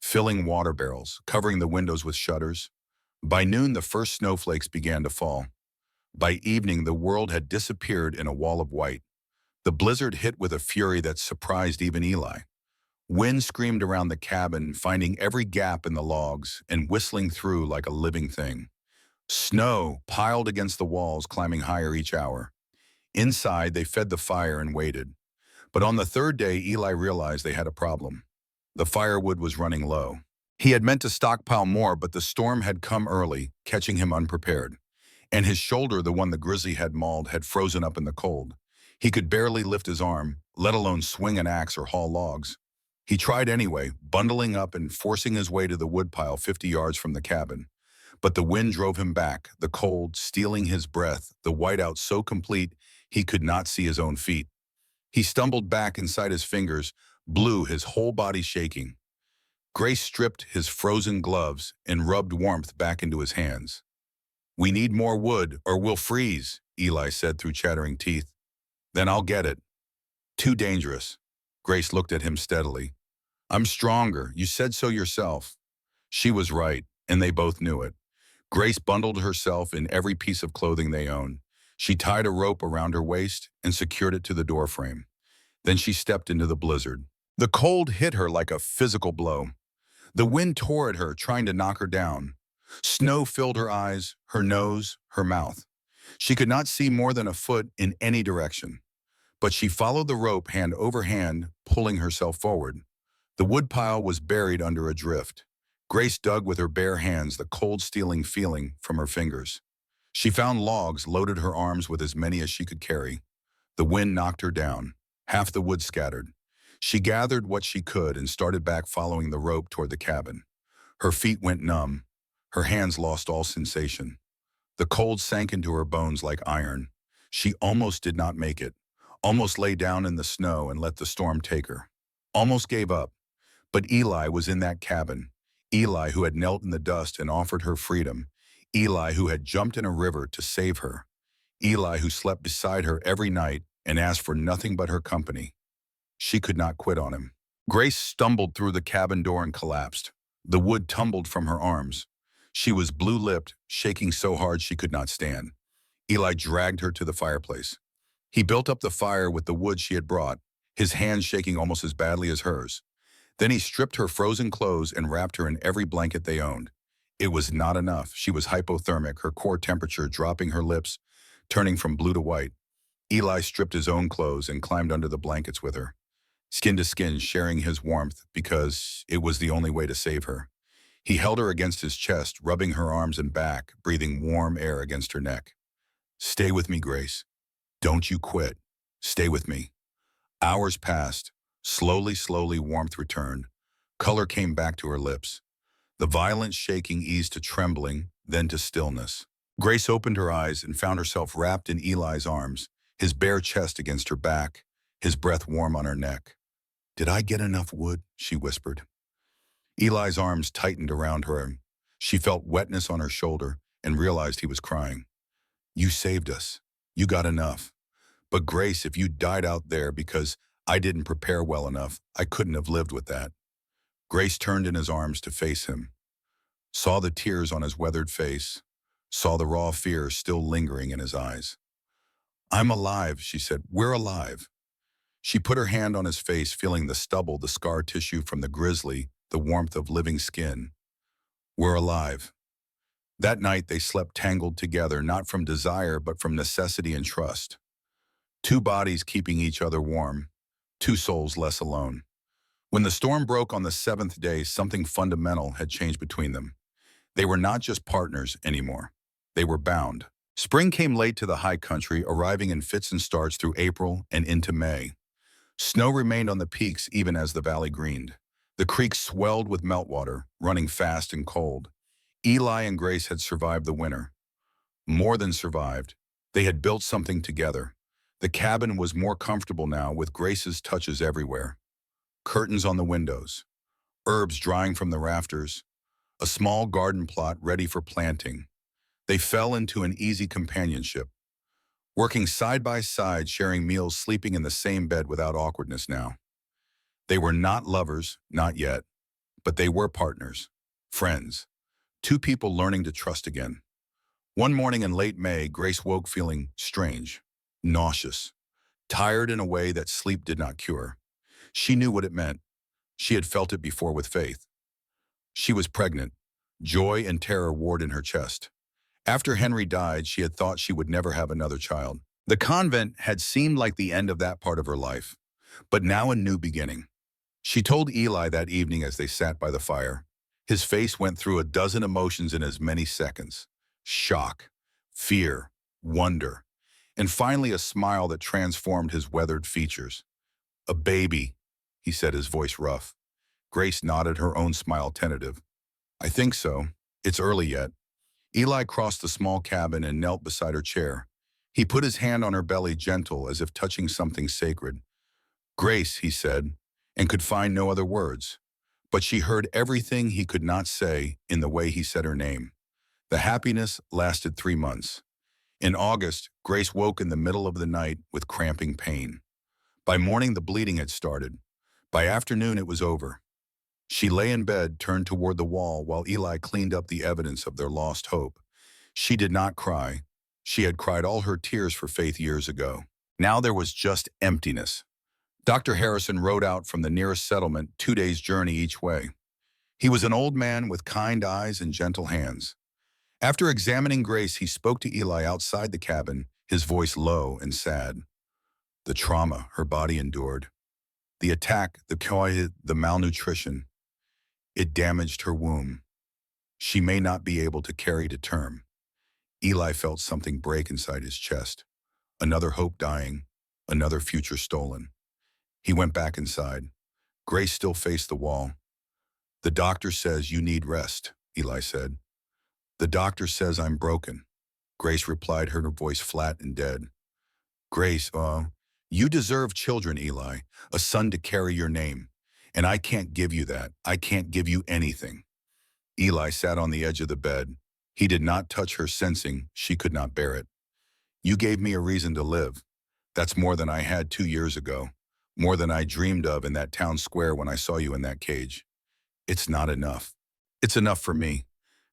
filling water barrels, covering the windows with shutters. By noon, the first snowflakes began to fall. By evening, the world had disappeared in a wall of white. The blizzard hit with a fury that surprised even Eli. Wind screamed around the cabin, finding every gap in the logs and whistling through like a living thing. Snow piled against the walls, climbing higher each hour. Inside, they fed the fire and waited. But on the third day, Eli realized they had a problem. The firewood was running low. He had meant to stockpile more, but the storm had come early, catching him unprepared. And his shoulder, the one the grizzly had mauled, had frozen up in the cold. He could barely lift his arm, let alone swing an axe or haul logs. He tried anyway, bundling up and forcing his way to the woodpile 50 yards from the cabin. But the wind drove him back, the cold stealing his breath, the whiteout so complete he could not see his own feet. He stumbled back inside his fingers, blue, his whole body shaking. Grace stripped his frozen gloves and rubbed warmth back into his hands. "We need more wood or we'll freeze," Eli said through chattering teeth. "Then I'll get it." "Too dangerous." Grace looked at him steadily. "I'm stronger. You said so yourself." She was right, and they both knew it. Grace bundled herself in every piece of clothing they owned. She tied a rope around her waist and secured it to the doorframe. Then she stepped into the blizzard. The cold hit her like a physical blow. The wind tore at her, trying to knock her down. Snow filled her eyes, her nose, her mouth. She could not see more than a foot in any direction. But she followed the rope hand over hand, pulling herself forward. The woodpile was buried under a drift. Grace dug with her bare hands, the cold stealing feeling from her fingers. She found logs, loaded her arms with as many as she could carry. The wind knocked her down. Half the wood scattered. She gathered what she could and started back, following the rope toward the cabin. Her feet went numb. Her hands lost all sensation. The cold sank into her bones like iron. She almost did not make it. Almost lay down in the snow and let the storm take her. Almost gave up. But Eli was in that cabin. Eli, who had knelt in the dust and offered her freedom. Eli, who had jumped in a river to save her. Eli, who slept beside her every night and asked for nothing but her company. She could not quit on him. Grace stumbled through the cabin door and collapsed. The wood tumbled from her arms. She was blue-lipped, shaking so hard she could not stand. Eli dragged her to the fireplace. He built up the fire with the wood she had brought, his hands shaking almost as badly as hers. Then he stripped her frozen clothes and wrapped her in every blanket they owned. It was not enough. She was hypothermic, her core temperature dropping, her lips turning from blue to white. Eli stripped his own clothes and climbed under the blankets with her, skin to skin, sharing his warmth because it was the only way to save her. He held her against his chest, rubbing her arms and back, breathing warm air against her neck. "Stay with me, Grace. Don't you quit. Stay with me." Hours passed. Slowly, warmth returned. Color came back to her lips. The violent shaking eased to trembling, then to stillness. Grace opened her eyes and found herself wrapped in Eli's arms, his bare chest against her back, his breath warm on her neck. "Did I get enough wood?" she whispered. Eli's arms tightened around her. She felt wetness on her shoulder and realized he was crying. "You saved us. You got enough. But Grace, if you died out there because I didn't prepare well enough, I couldn't have lived with that." Grace turned in his arms to face him, saw the tears on his weathered face, saw the raw fear still lingering in his eyes. "I'm alive," she said. "We're alive." She put her hand on his face, feeling the stubble, the scar tissue from the grizzly, the warmth of living skin. "We're alive." That night they slept tangled together, not from desire but from necessity and trust. Two bodies keeping each other warm, two souls less alone. When the storm broke on the seventh day, something fundamental had changed between them. They were not just partners anymore. They were bound. Spring came late to the high country, arriving in fits and starts through April and into May. Snow remained on the peaks even as the valley greened. The creek swelled with meltwater, running fast and cold. Eli and Grace had survived the winter. More than survived. They had built something together. The cabin was more comfortable now, with Grace's touches everywhere. Curtains on the windows, herbs drying from the rafters, a small garden plot ready for planting. They fell into an easy companionship, working side by side, sharing meals, sleeping in the same bed without awkwardness now. They were not lovers, not yet, but they were partners, friends, two people learning to trust again. One morning in late May, Grace woke feeling strange, nauseous, tired in a way that sleep did not cure. She knew what it meant. She had felt it before with Faith. She was pregnant. Joy and terror warred in her chest. After Henry died, she had thought she would never have another child. The convent had seemed like the end of that part of her life, but now a new beginning. She told Eli that evening as they sat by the fire. His face went through a dozen emotions in as many seconds. Shock, fear, wonder, and finally a smile that transformed his weathered features. "A baby," he said, his voice rough. Grace nodded, her own smile tentative. "I think so. It's early yet." Eli crossed the small cabin and knelt beside her chair. He put his hand on her belly, gentle, as if touching something sacred. "Grace," he said, and could find no other words. But she heard everything he could not say in the way he said her name. The happiness lasted 3 months. In August, Grace woke in the middle of the night with cramping pain. By morning, the bleeding had started. By afternoon, it was over. She lay in bed, turned toward the wall, while Eli cleaned up the evidence of their lost hope. She did not cry. She had cried all her tears for Faith years ago. Now there was just emptiness. Dr. Harrison rode out from the nearest settlement, 2 days' journey each way. He was an old man with kind eyes and gentle hands. After examining Grace, he spoke to Eli outside the cabin, his voice low and sad. The trauma her body endured, the attack, the malnutrition, it damaged her womb. She may not be able to carry to term. Eli felt something break inside his chest. Another hope dying, another future stolen. He went back inside. Grace still faced the wall. "The doctor says you need rest," Eli said. "The doctor says I'm broken," Grace replied, her voice flat and dead. "Grace, you deserve children, Eli, a son to carry your name. And I can't give you that. I can't give you anything." Eli sat on the edge of the bed. He did not touch her, sensing she could not bear it. "You gave me a reason to live. That's more than I had 2 years ago, more than I dreamed of in that town square when I saw you in that cage. It's not enough. It's enough for me.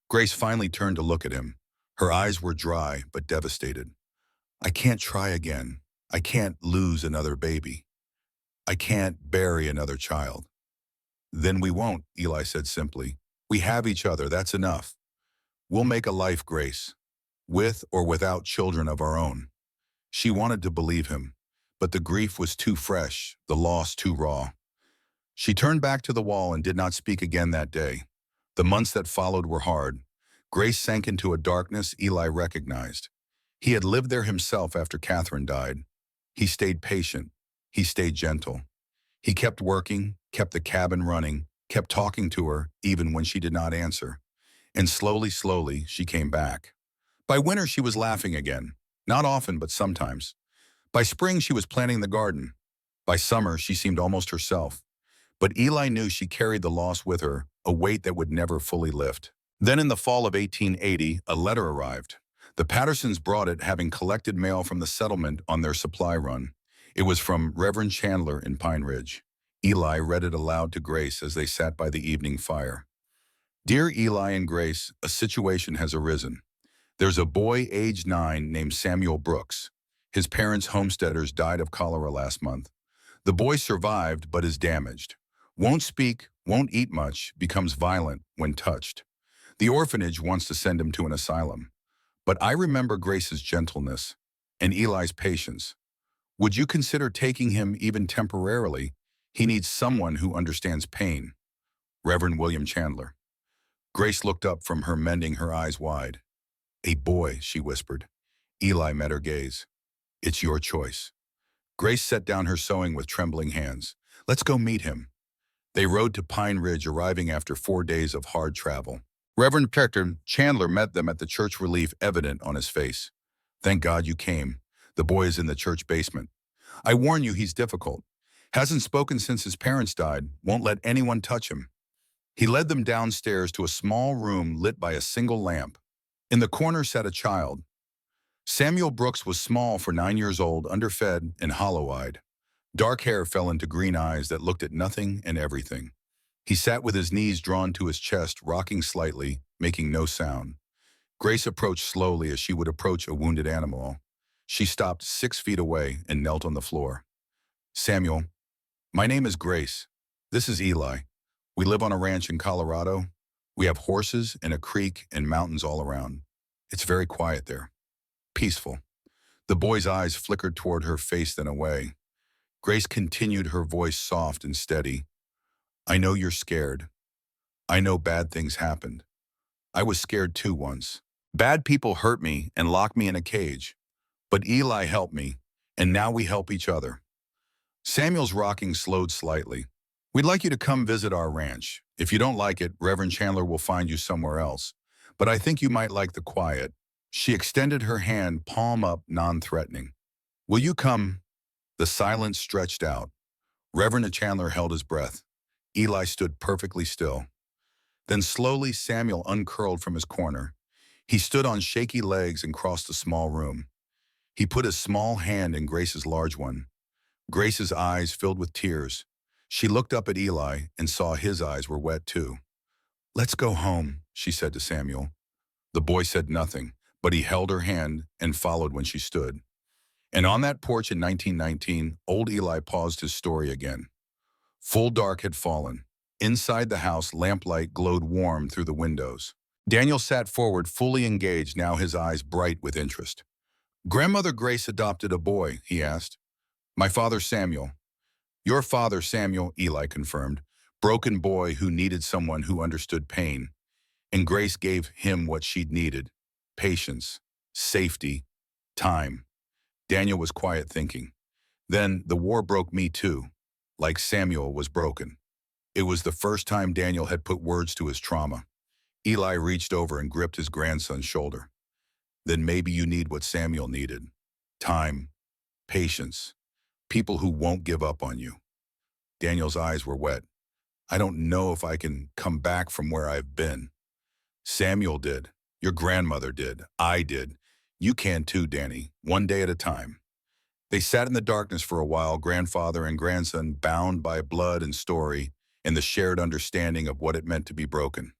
Grace finally turned to look at him. Her eyes were dry but devastated. I can't try again. I can't lose another baby. I can't bury another child. Then we won't, Eli said simply. We have each other, that's enough. We'll make a life, Grace, with or without children of our own. She wanted to believe him, but the grief was too fresh, the loss too raw. She turned back to the wall and did not speak again that day. The months that followed were hard. Grace sank into a darkness Eli recognized. He had lived there himself after Catherine died. He stayed patient. He stayed gentle. He kept working, kept the cabin running, kept talking to her even when she did not answer. And slowly, she came back. By winter, she was laughing again. Not often, but sometimes. By spring, she was planting the garden. By summer, she seemed almost herself. But Eli knew she carried the loss with her, a weight that would never fully lift. Then in the fall of 1880, a letter arrived. The Pattersons brought it, having collected mail from the settlement on their supply run. It was from Reverend Chandler in Pine Ridge. Eli read it aloud to Grace as they sat by the evening fire. Dear Eli and Grace, a situation has arisen. There's a boy aged 9 named Samuel Brooks. His parents, homesteaders, died of cholera last month. The boy survived but is damaged. Won't speak, won't eat much, becomes violent when touched. The orphanage wants to send him to an asylum. But I remember Grace's gentleness and Eli's patience. Would you consider taking him even temporarily? He needs someone who understands pain. Reverend William Chandler. Grace looked up from her, mending, her eyes wide. A boy, she whispered. Eli met her gaze. It's your choice. Grace set down her sewing with trembling hands. Let's go meet him. They rode to Pine Ridge, arriving after 4 days of hard travel. Reverend Dr. Chandler met them at the church, relief evident on his face. Thank God you came. The boy is in the church basement. I warn you, he's difficult. Hasn't spoken since his parents died, won't let anyone touch him. He led them downstairs to a small room lit by a single lamp. In the corner sat a child. Samuel Brooks was small for 9 years old, underfed and hollow-eyed. Dark hair fell into green eyes that looked at nothing and everything. He sat with his knees drawn to his chest, rocking slightly, making no sound. Grace approached slowly as she would approach a wounded animal. She stopped 6 feet away and knelt on the floor. Samuel, my name is Grace. This is Eli. We live on a ranch in Colorado. We have horses and a creek and mountains all around. It's very quiet there. Peaceful. The boy's eyes flickered toward her face, then away. Grace continued, her voice soft and steady. I know you're scared. I know bad things happened. I was scared too once. Bad people hurt me and locked me in a cage. But Eli helped me, and now we help each other. Samuel's rocking slowed slightly. We'd like you to come visit our ranch. If you don't like it, Reverend Chandler will find you somewhere else. But I think you might like the quiet. She extended her hand, palm up, non-threatening. Will you come? The silence stretched out. Reverend Chandler held his breath. Eli stood perfectly still. Then slowly Samuel uncurled from his corner. He stood on shaky legs and crossed the small room. He put his small hand in Grace's large one. Grace's eyes filled with tears. She looked up at Eli and saw his eyes were wet too. Let's go home, she said to Samuel. The boy said nothing, but he held her hand and followed when she stood. And on that porch in 1919, old Eli paused his story again. Full dark had fallen. Inside the house, lamplight glowed warm through the windows. Daniel sat forward, fully engaged, now his eyes bright with interest. Grandmother Grace adopted a boy, he asked. My father Samuel. Your father Samuel, Eli confirmed. Broken boy who needed someone who understood pain. And Grace gave him what she'd needed. Patience, safety, time. Daniel was quiet, thinking. Then the war broke me too, like Samuel was broken. It was the first time Daniel had put words to his trauma. Eli reached over and gripped his grandson's shoulder. Then maybe you need what Samuel needed. Time, patience, people who won't give up on you. Daniel's eyes were wet. I don't know if I can come back from where I've been. Samuel did. Your grandmother did. I did. You can too, Danny, one day at a time. They sat in the darkness for a while, grandfather and grandson bound by blood and story and the shared understanding of what it meant to be broken.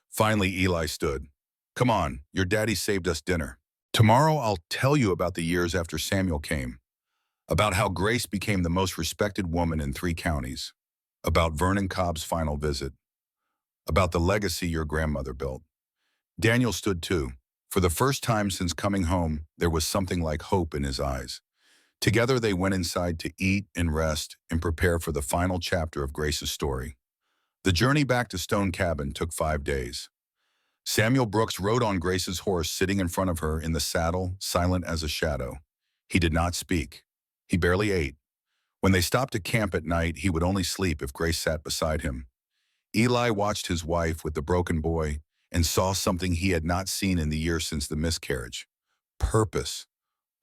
Finally, Eli stood. Come on, your daddy saved us dinner. Tomorrow I'll tell you about the years after Samuel came, about how Grace became the most respected woman in 3 counties, about Vernon Cobb's final visit, about the legacy your grandmother built. Daniel stood too. For the first time since coming home, there was something like hope in his eyes. Together they went inside to eat and rest and prepare for the final chapter of Grace's story. The journey back to Stone Cabin took 5 days. Samuel Brooks rode on Grace's horse, sitting in front of her in the saddle, silent as a shadow. He did not speak. He barely ate. When they stopped to camp at night, he would only sleep if Grace sat beside him. Eli watched his wife with the broken boy and saw something he had not seen in the years since the miscarriage. Purpose,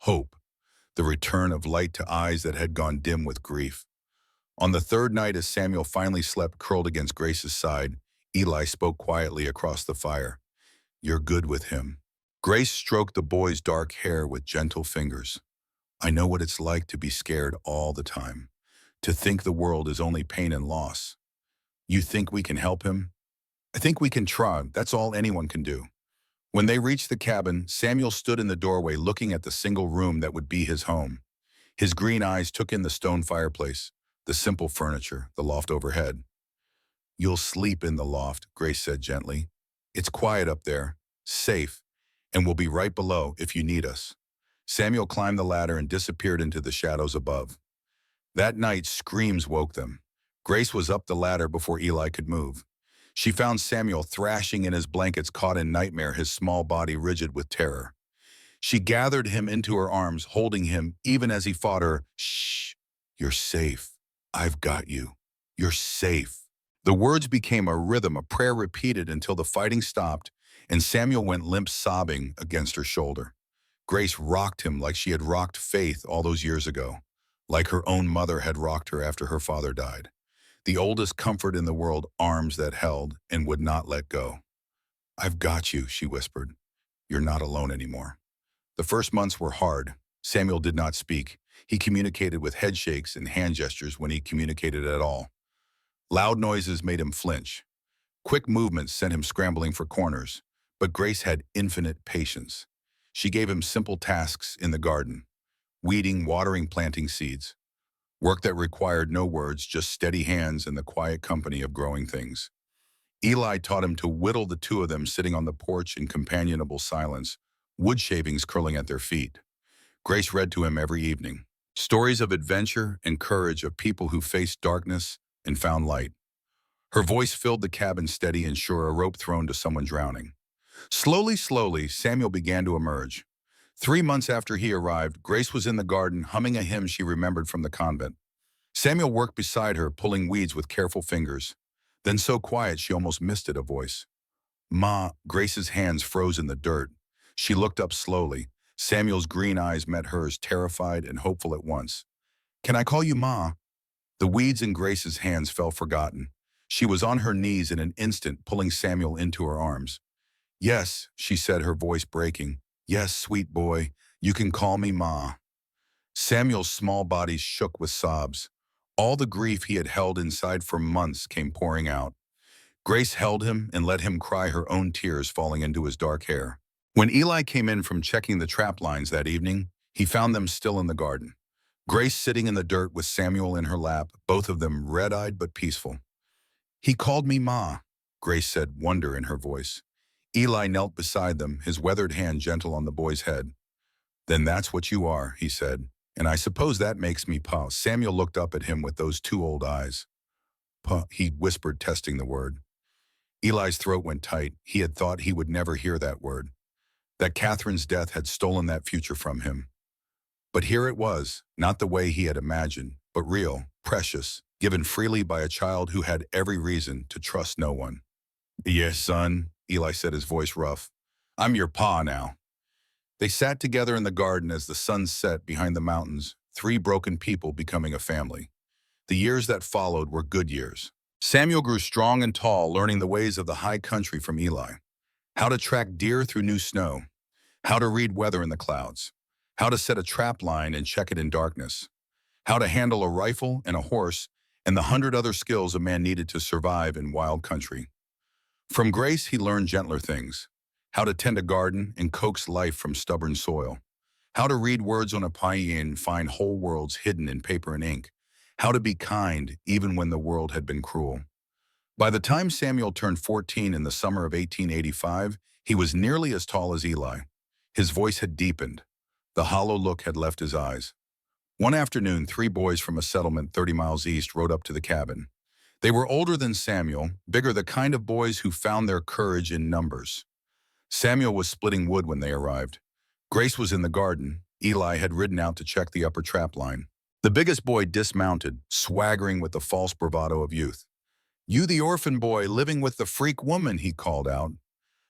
hope, the return of light to eyes that had gone dim with grief. On the 3rd night, as Samuel finally slept curled against Grace's side, Eli spoke quietly across the fire. You're good with him. Grace stroked the boy's dark hair with gentle fingers. I know what it's like to be scared all the time, to think the world is only pain and loss. You think we can help him? I think we can try. That's all anyone can do. When they reached the cabin, Samuel stood in the doorway looking at the single room that would be his home. His green eyes took in the stone fireplace, the simple furniture, the loft overhead. You'll sleep in the loft, Grace said gently. It's quiet up there, safe, and we'll be right below if you need us. Samuel climbed the ladder and disappeared into the shadows above. That night, screams woke them. Grace was up the ladder before Eli could move. She found Samuel thrashing in his blankets, caught in nightmare, his small body rigid with terror. She gathered him into her arms, holding him even as he fought her. Shh, you're safe. I've got you. You're safe. The words became a rhythm, a prayer repeated until the fighting stopped, and Samuel went limp, sobbing against her shoulder. Grace rocked him like she had rocked Faith all those years ago, like her own mother had rocked her after her father died. The oldest comfort in the world, arms that held and would not let go. I've got you, she whispered. You're not alone anymore. The first months were hard. Samuel did not speak. He communicated with head shakes and hand gestures when he communicated at all. Loud noises made him flinch. Quick movements sent him scrambling for corners. But Grace had infinite patience. She gave him simple tasks in the garden, weeding, watering, planting seeds. Work that required no words, just steady hands and the quiet company of growing things. Eli taught him to whittle, the two of them sitting on the porch in companionable silence, wood shavings curling at their feet. Grace read to him every evening, stories of adventure and courage, of people who faced darkness and found light. Her voice filled the cabin, steady and sure, a rope thrown to someone drowning. Slowly, Samuel began to emerge. 3 months after he arrived, Grace was in the garden humming a hymn she remembered from the convent. Samuel worked beside her, pulling weeds with careful fingers. Then, so quiet she almost missed it, a voice. Ma. Grace's hands froze in the dirt. She looked up slowly. Samuel's green eyes met hers, terrified and hopeful at once. Can I call you Ma? The weeds in Grace's hands fell forgotten. She was on her knees in an instant, pulling Samuel into her arms. Yes, she said, her voice breaking. Yes, sweet boy, you can call me Ma. Samuel's small body shook with sobs. All the grief he had held inside for months came pouring out. Grace held him and let him cry, her own tears falling into his dark hair. When Eli came in from checking the trap lines that evening, he found them still in the garden. Grace sitting in the dirt with Samuel in her lap, both of them red-eyed but peaceful. He called me Ma, Grace said, wonder in her voice. Eli knelt beside them, his weathered hand gentle on the boy's head. Then that's what you are, he said, and I suppose that makes me Pa. Samuel looked up at him with those two old eyes. Pa, he whispered, testing the word. Eli's throat went tight. He had thought he would never hear that word, that Catherine's death had stolen that future from him. But here it was, not the way he had imagined, but real, precious, given freely by a child who had every reason to trust no one. Yes, son, Eli said, his voice rough. I'm your Pa now. They sat together in the garden as the sun set behind the mountains, 3 broken people becoming a family. The years that followed were good years. Samuel grew strong and tall, learning the ways of the high country from Eli. How to track deer through new snow. How to read weather in the clouds. how to set a trap line and check it in darkness, how to handle a rifle and a horse, and the 100 other skills a man needed to survive in wild country. From Grace, he learned gentler things, how to tend a garden and coax life from stubborn soil, how to read words on a page and find whole worlds hidden in paper and ink, how to be kind even when the world had been cruel. By the time Samuel turned 14 in the summer of 1885, he was nearly as tall as Eli. His voice had deepened. The hollow look had left his eyes. One afternoon, 3 boys from a settlement 30 miles east rode up to the cabin. They were older than Samuel, bigger, the kind of boys who found their courage in numbers. Samuel was splitting wood when they arrived. Grace was in the garden. Eli had ridden out to check the upper trap line. The biggest boy dismounted, swaggering with the false bravado of youth. "You the orphan boy living with the freak woman," he called out.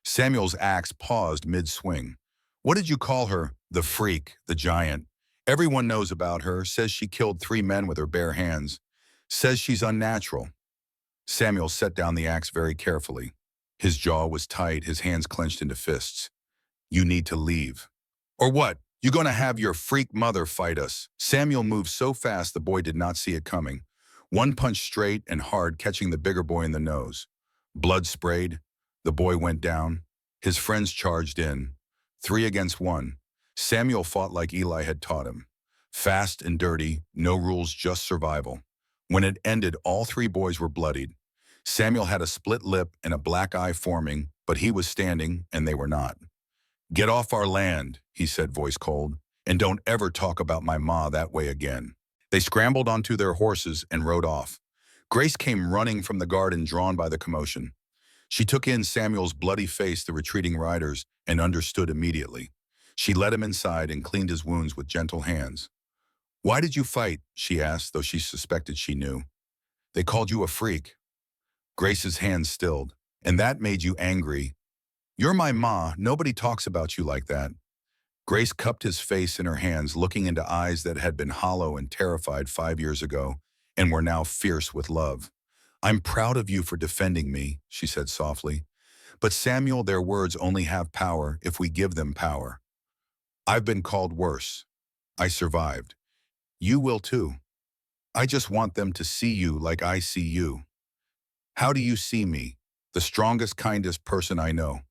Samuel's axe paused mid-swing. "What did you call her? The freak, the giant. Everyone knows about her, says she killed 3 men with her bare hands. Says she's unnatural." Samuel set down the axe very carefully. His jaw was tight, his hands clenched into fists. "You need to leave." "Or what? You gonna have your freak mother fight us?" Samuel moved so fast the boy did not see it coming. One punch straight and hard, catching the bigger boy in the nose. Blood sprayed. The boy went down. His friends charged in. 3 against 1. Samuel fought like Eli had taught him. Fast and dirty, no rules, just survival. When it ended, all 3 boys were bloodied. Samuel had a split lip and a black eye forming, but he was standing and they were not. "Get off our land," he said, voice cold, "and don't ever talk about my ma that way again." They scrambled onto their horses and rode off. Grace came running from the garden, drawn by the commotion. She took in Samuel's bloody face, the retreating riders, and understood immediately. She led him inside and cleaned his wounds with gentle hands. "Why did you fight?" she asked, though she suspected she knew. "They called you a freak." Grace's hands stilled. "And that made you angry?" "You're my ma. Nobody talks about you like that." Grace cupped his face in her hands, looking into eyes that had been hollow and terrified 5 years ago, and were now fierce with love. "I'm proud of you for defending me," she said softly. "But Samuel, their words only have power if we give them power. I've been called worse. I survived. You will too. I just want them to see you like I see you." "How do you see me?" "The strongest, kindest person I know."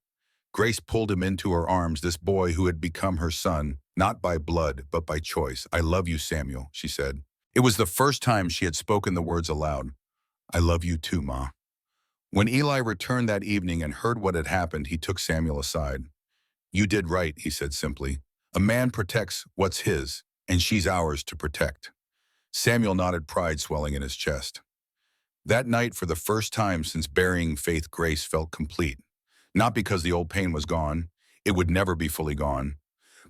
Grace pulled him into her arms, this boy who had become her son, not by blood, but by choice. "I love you, Samuel," she said. It was the first time she had spoken the words aloud. "I love you too, Ma." When Eli returned that evening and heard what had happened, he took Samuel aside. "You did right," he said simply. "A man protects what's his, and she's ours to protect." Samuel nodded, pride swelling in his chest. That night, for the first time since burying Faith, Grace felt complete. Not because the old pain was gone, it would never be fully gone,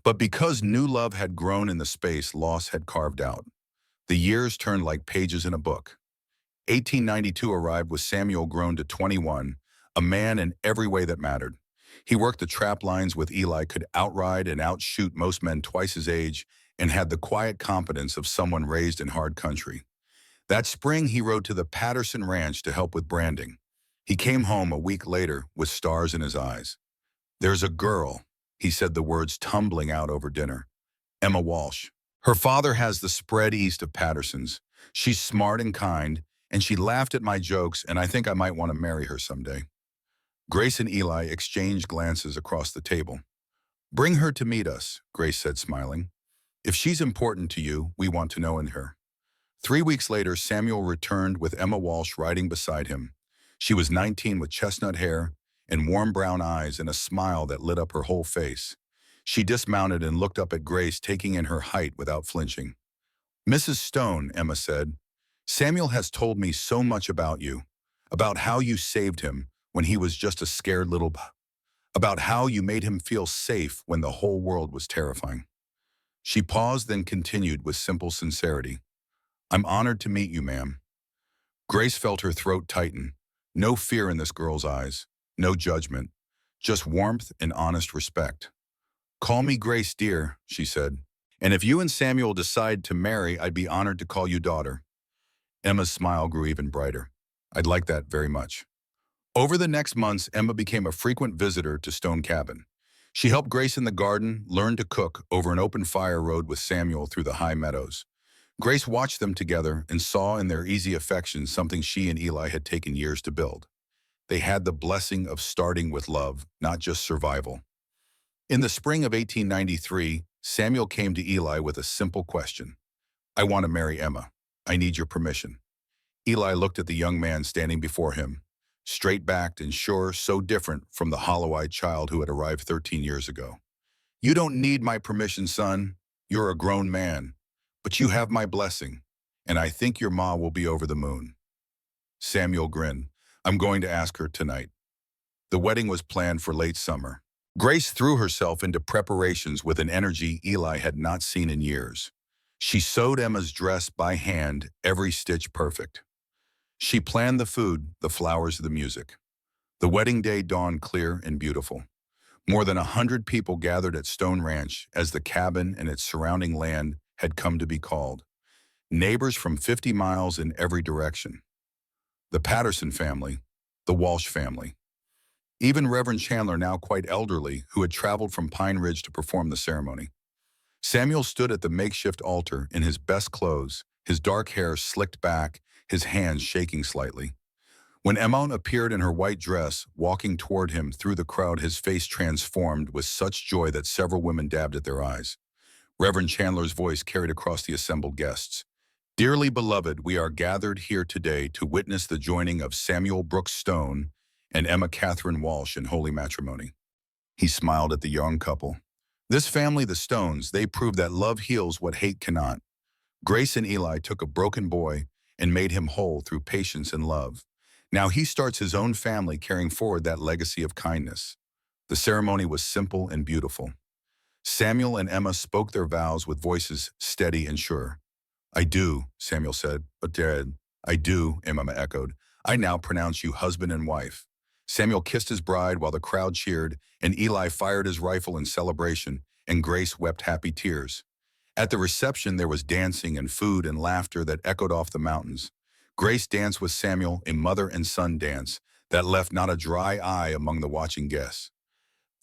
but because new love had grown in the space loss had carved out. The years turned like pages in a book. 1892 arrived with Samuel grown to 21, a man in every way that mattered. He worked the trap lines with Eli, could outride and outshoot most men twice his age, and had the quiet competence of someone raised in hard country. That spring, he rode to the Patterson Ranch to help with branding. He came home a week later with stars in his eyes. "There's a girl," he said, the words tumbling out over dinner. "Emma Walsh. Her father has the spread east of Patterson's. She's smart and kind, and she laughed at my jokes, and I think I might want to marry her someday." Grace and Eli exchanged glances across the table. "Bring her to meet us," Grace said, smiling. "If she's important to you, we want to know in her." 3 weeks later, Samuel returned with Emma Walsh riding beside him. She was 19 with chestnut hair and warm brown eyes and a smile that lit up her whole face. She dismounted and looked up at Grace, taking in her height without flinching. "Mrs. Stone," Emma said, "Samuel has told me so much about you, about how you saved him when he was just a scared little about how you made him feel safe when the whole world was terrifying." She paused, then continued with simple sincerity. "I'm honored to meet you, ma'am." Grace felt her throat tighten. No fear in this girl's eyes, no judgment, just warmth and honest respect. "Call me Grace, dear," she said. "And if you and Samuel decide to marry, I'd be honored to call you daughter." Emma's smile grew even brighter. "I'd like that very much." Over the next months, Emma became a frequent visitor to Stone Cabin. She helped Grace in the garden, learned to cook over an open fire rode with Samuel through the high meadows. Grace watched them together and saw in their easy affection something she and Eli had taken years to build. They had the blessing of starting with love, not just survival. In the spring of 1893, Samuel came to Eli with a simple question. I want to marry Emma. I need your permission. Eli looked at the young man standing before him, straight-backed and sure, so different from the hollow-eyed child who had arrived 13 years ago. You don't need my permission, son. You're a grown man. But you have my blessing, and I think your ma will be over the moon. Samuel grinned. I'm going to ask her tonight. The wedding was planned for late summer. Grace threw herself into preparations with an energy Eli had not seen in years. She sewed Emma's dress by hand, every stitch perfect. She planned the food, the flowers, the music. The wedding day dawned clear and beautiful. More than 100 people gathered at Stone Ranch as the cabin and its surrounding land had come to be called. Neighbors from 50 miles in every direction. The Patterson family, the Walsh family. Even Reverend Chandler, now quite elderly, who had traveled from Pine Ridge to perform the ceremony. Samuel stood at the makeshift altar in his best clothes, his dark hair slicked back, his hands shaking slightly. When Emma appeared in her white dress, walking toward him through the crowd, his face transformed with such joy that several women dabbed at their eyes. Reverend Chandler's voice carried across the assembled guests. Dearly beloved, we are gathered here today to witness the joining of Samuel Brooks Stone and Emma Catherine Walsh in holy matrimony. He smiled at the young couple. This family, the Stones, they proved that love heals what hate cannot. Grace and Eli took a broken boy and made him whole through patience and love. Now he starts his own family carrying forward that legacy of kindness. The ceremony was simple and beautiful. Samuel and Emma spoke their vows with voices steady and sure. I do, Samuel said, but Dad, I do, Emma echoed. I now pronounce you husband and wife. Samuel kissed his bride while the crowd cheered, and Eli fired his rifle in celebration, and Grace wept happy tears. At the reception, there was dancing and food and laughter that echoed off the mountains. Grace danced with Samuel, a mother and son dance that left not a dry eye among the watching guests.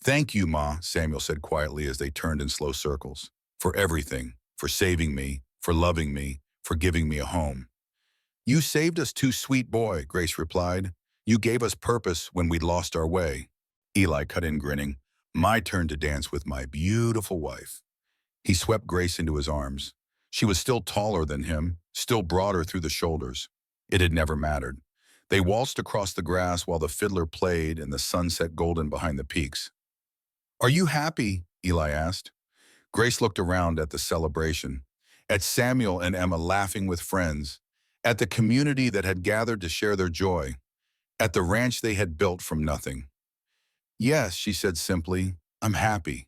Thank you, Ma, Samuel said quietly as they turned in slow circles, for everything, for saving me, for loving me, for giving me a home. You saved us too, sweet boy, Grace replied. You gave us purpose when we'd lost our way. Eli cut in grinning. My turn to dance with my beautiful wife. He swept Grace into his arms. She was still taller than him, still broader through the shoulders. It had never mattered. They waltzed across the grass while the fiddler played and the sun set golden behind the peaks. Are you happy? Eli asked. Grace looked around at the celebration, at Samuel and Emma laughing with friends, at the community that had gathered to share their joy, at the ranch they had built from nothing. Yes, she said simply, I'm happy.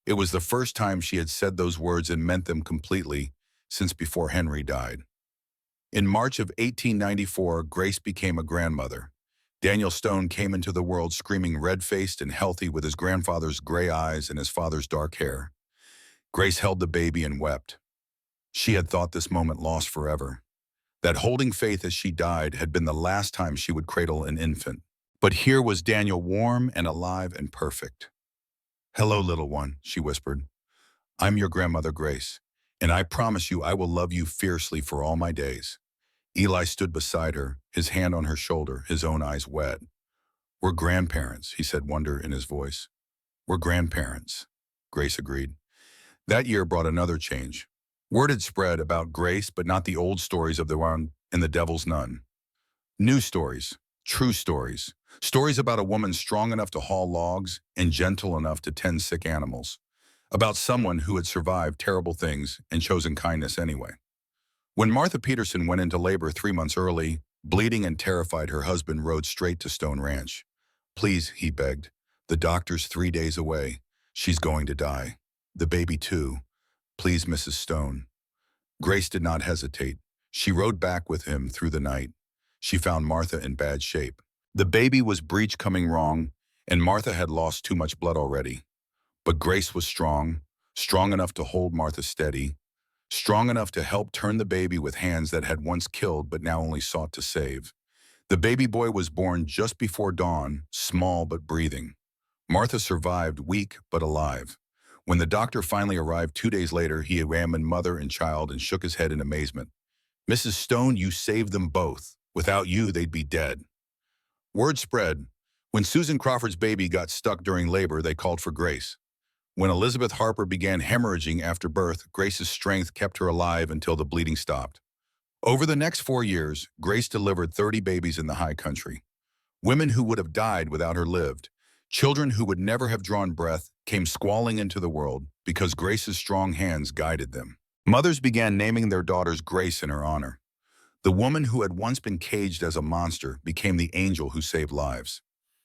It was the first time she had said those words and meant them completely since before Henry died. In March of 1894, Grace became a grandmother. Daniel Stone came into the world screaming red-faced and healthy with his grandfather's gray eyes and his father's dark hair. Grace held the baby and wept. She had thought this moment lost forever. That holding Faith as she died had been the last time she would cradle an infant. But here was Daniel warm and alive and perfect. Hello, little one, she whispered. I'm your grandmother Grace, and I promise you I will love you fiercely for all my days. Eli stood beside her, his hand on her shoulder, his own eyes wet. We're grandparents, he said, wonder in his voice. We're grandparents, Grace agreed. That year brought another change. Word had spread about Grace, but not the old stories of the one and the devil's nun. New stories, true stories, stories about a woman strong enough to haul logs and gentle enough to tend sick animals, about someone who had survived terrible things and chosen kindness anyway. When Martha Peterson went into labor 3 months early, bleeding and terrified, her husband rode straight to Stone Ranch. Please, he begged, the doctor's 3 days away. She's going to die. The baby too. Please, Mrs. Stone. Grace did not hesitate. She rode back with him through the night. She found Martha in bad shape. The baby was breech coming wrong, and Martha had lost too much blood already. But Grace was strong, strong enough to hold Martha steady, strong enough to help turn the baby with hands that had once killed but now only sought to save. The baby boy was born just before dawn, small but breathing. Martha survived, weak but alive. When the doctor finally arrived 2 days later, he examined mother and child and shook his head in amazement. "Mrs. Stone, you saved them both. Without you, they'd be dead." Word spread. When Susan Crawford's baby got stuck during labor, they called for Grace. When Elizabeth Harper began hemorrhaging after birth, Grace's strength kept her alive until the bleeding stopped. Over the next 4 years, Grace delivered 30 babies in the high country. Women who would have died without her lived. Children who would never have drawn breath came squalling into the world because Grace's strong hands guided them. Mothers began naming their daughters Grace in her honor. The woman who had once been caged as a monster became the angel who saved lives.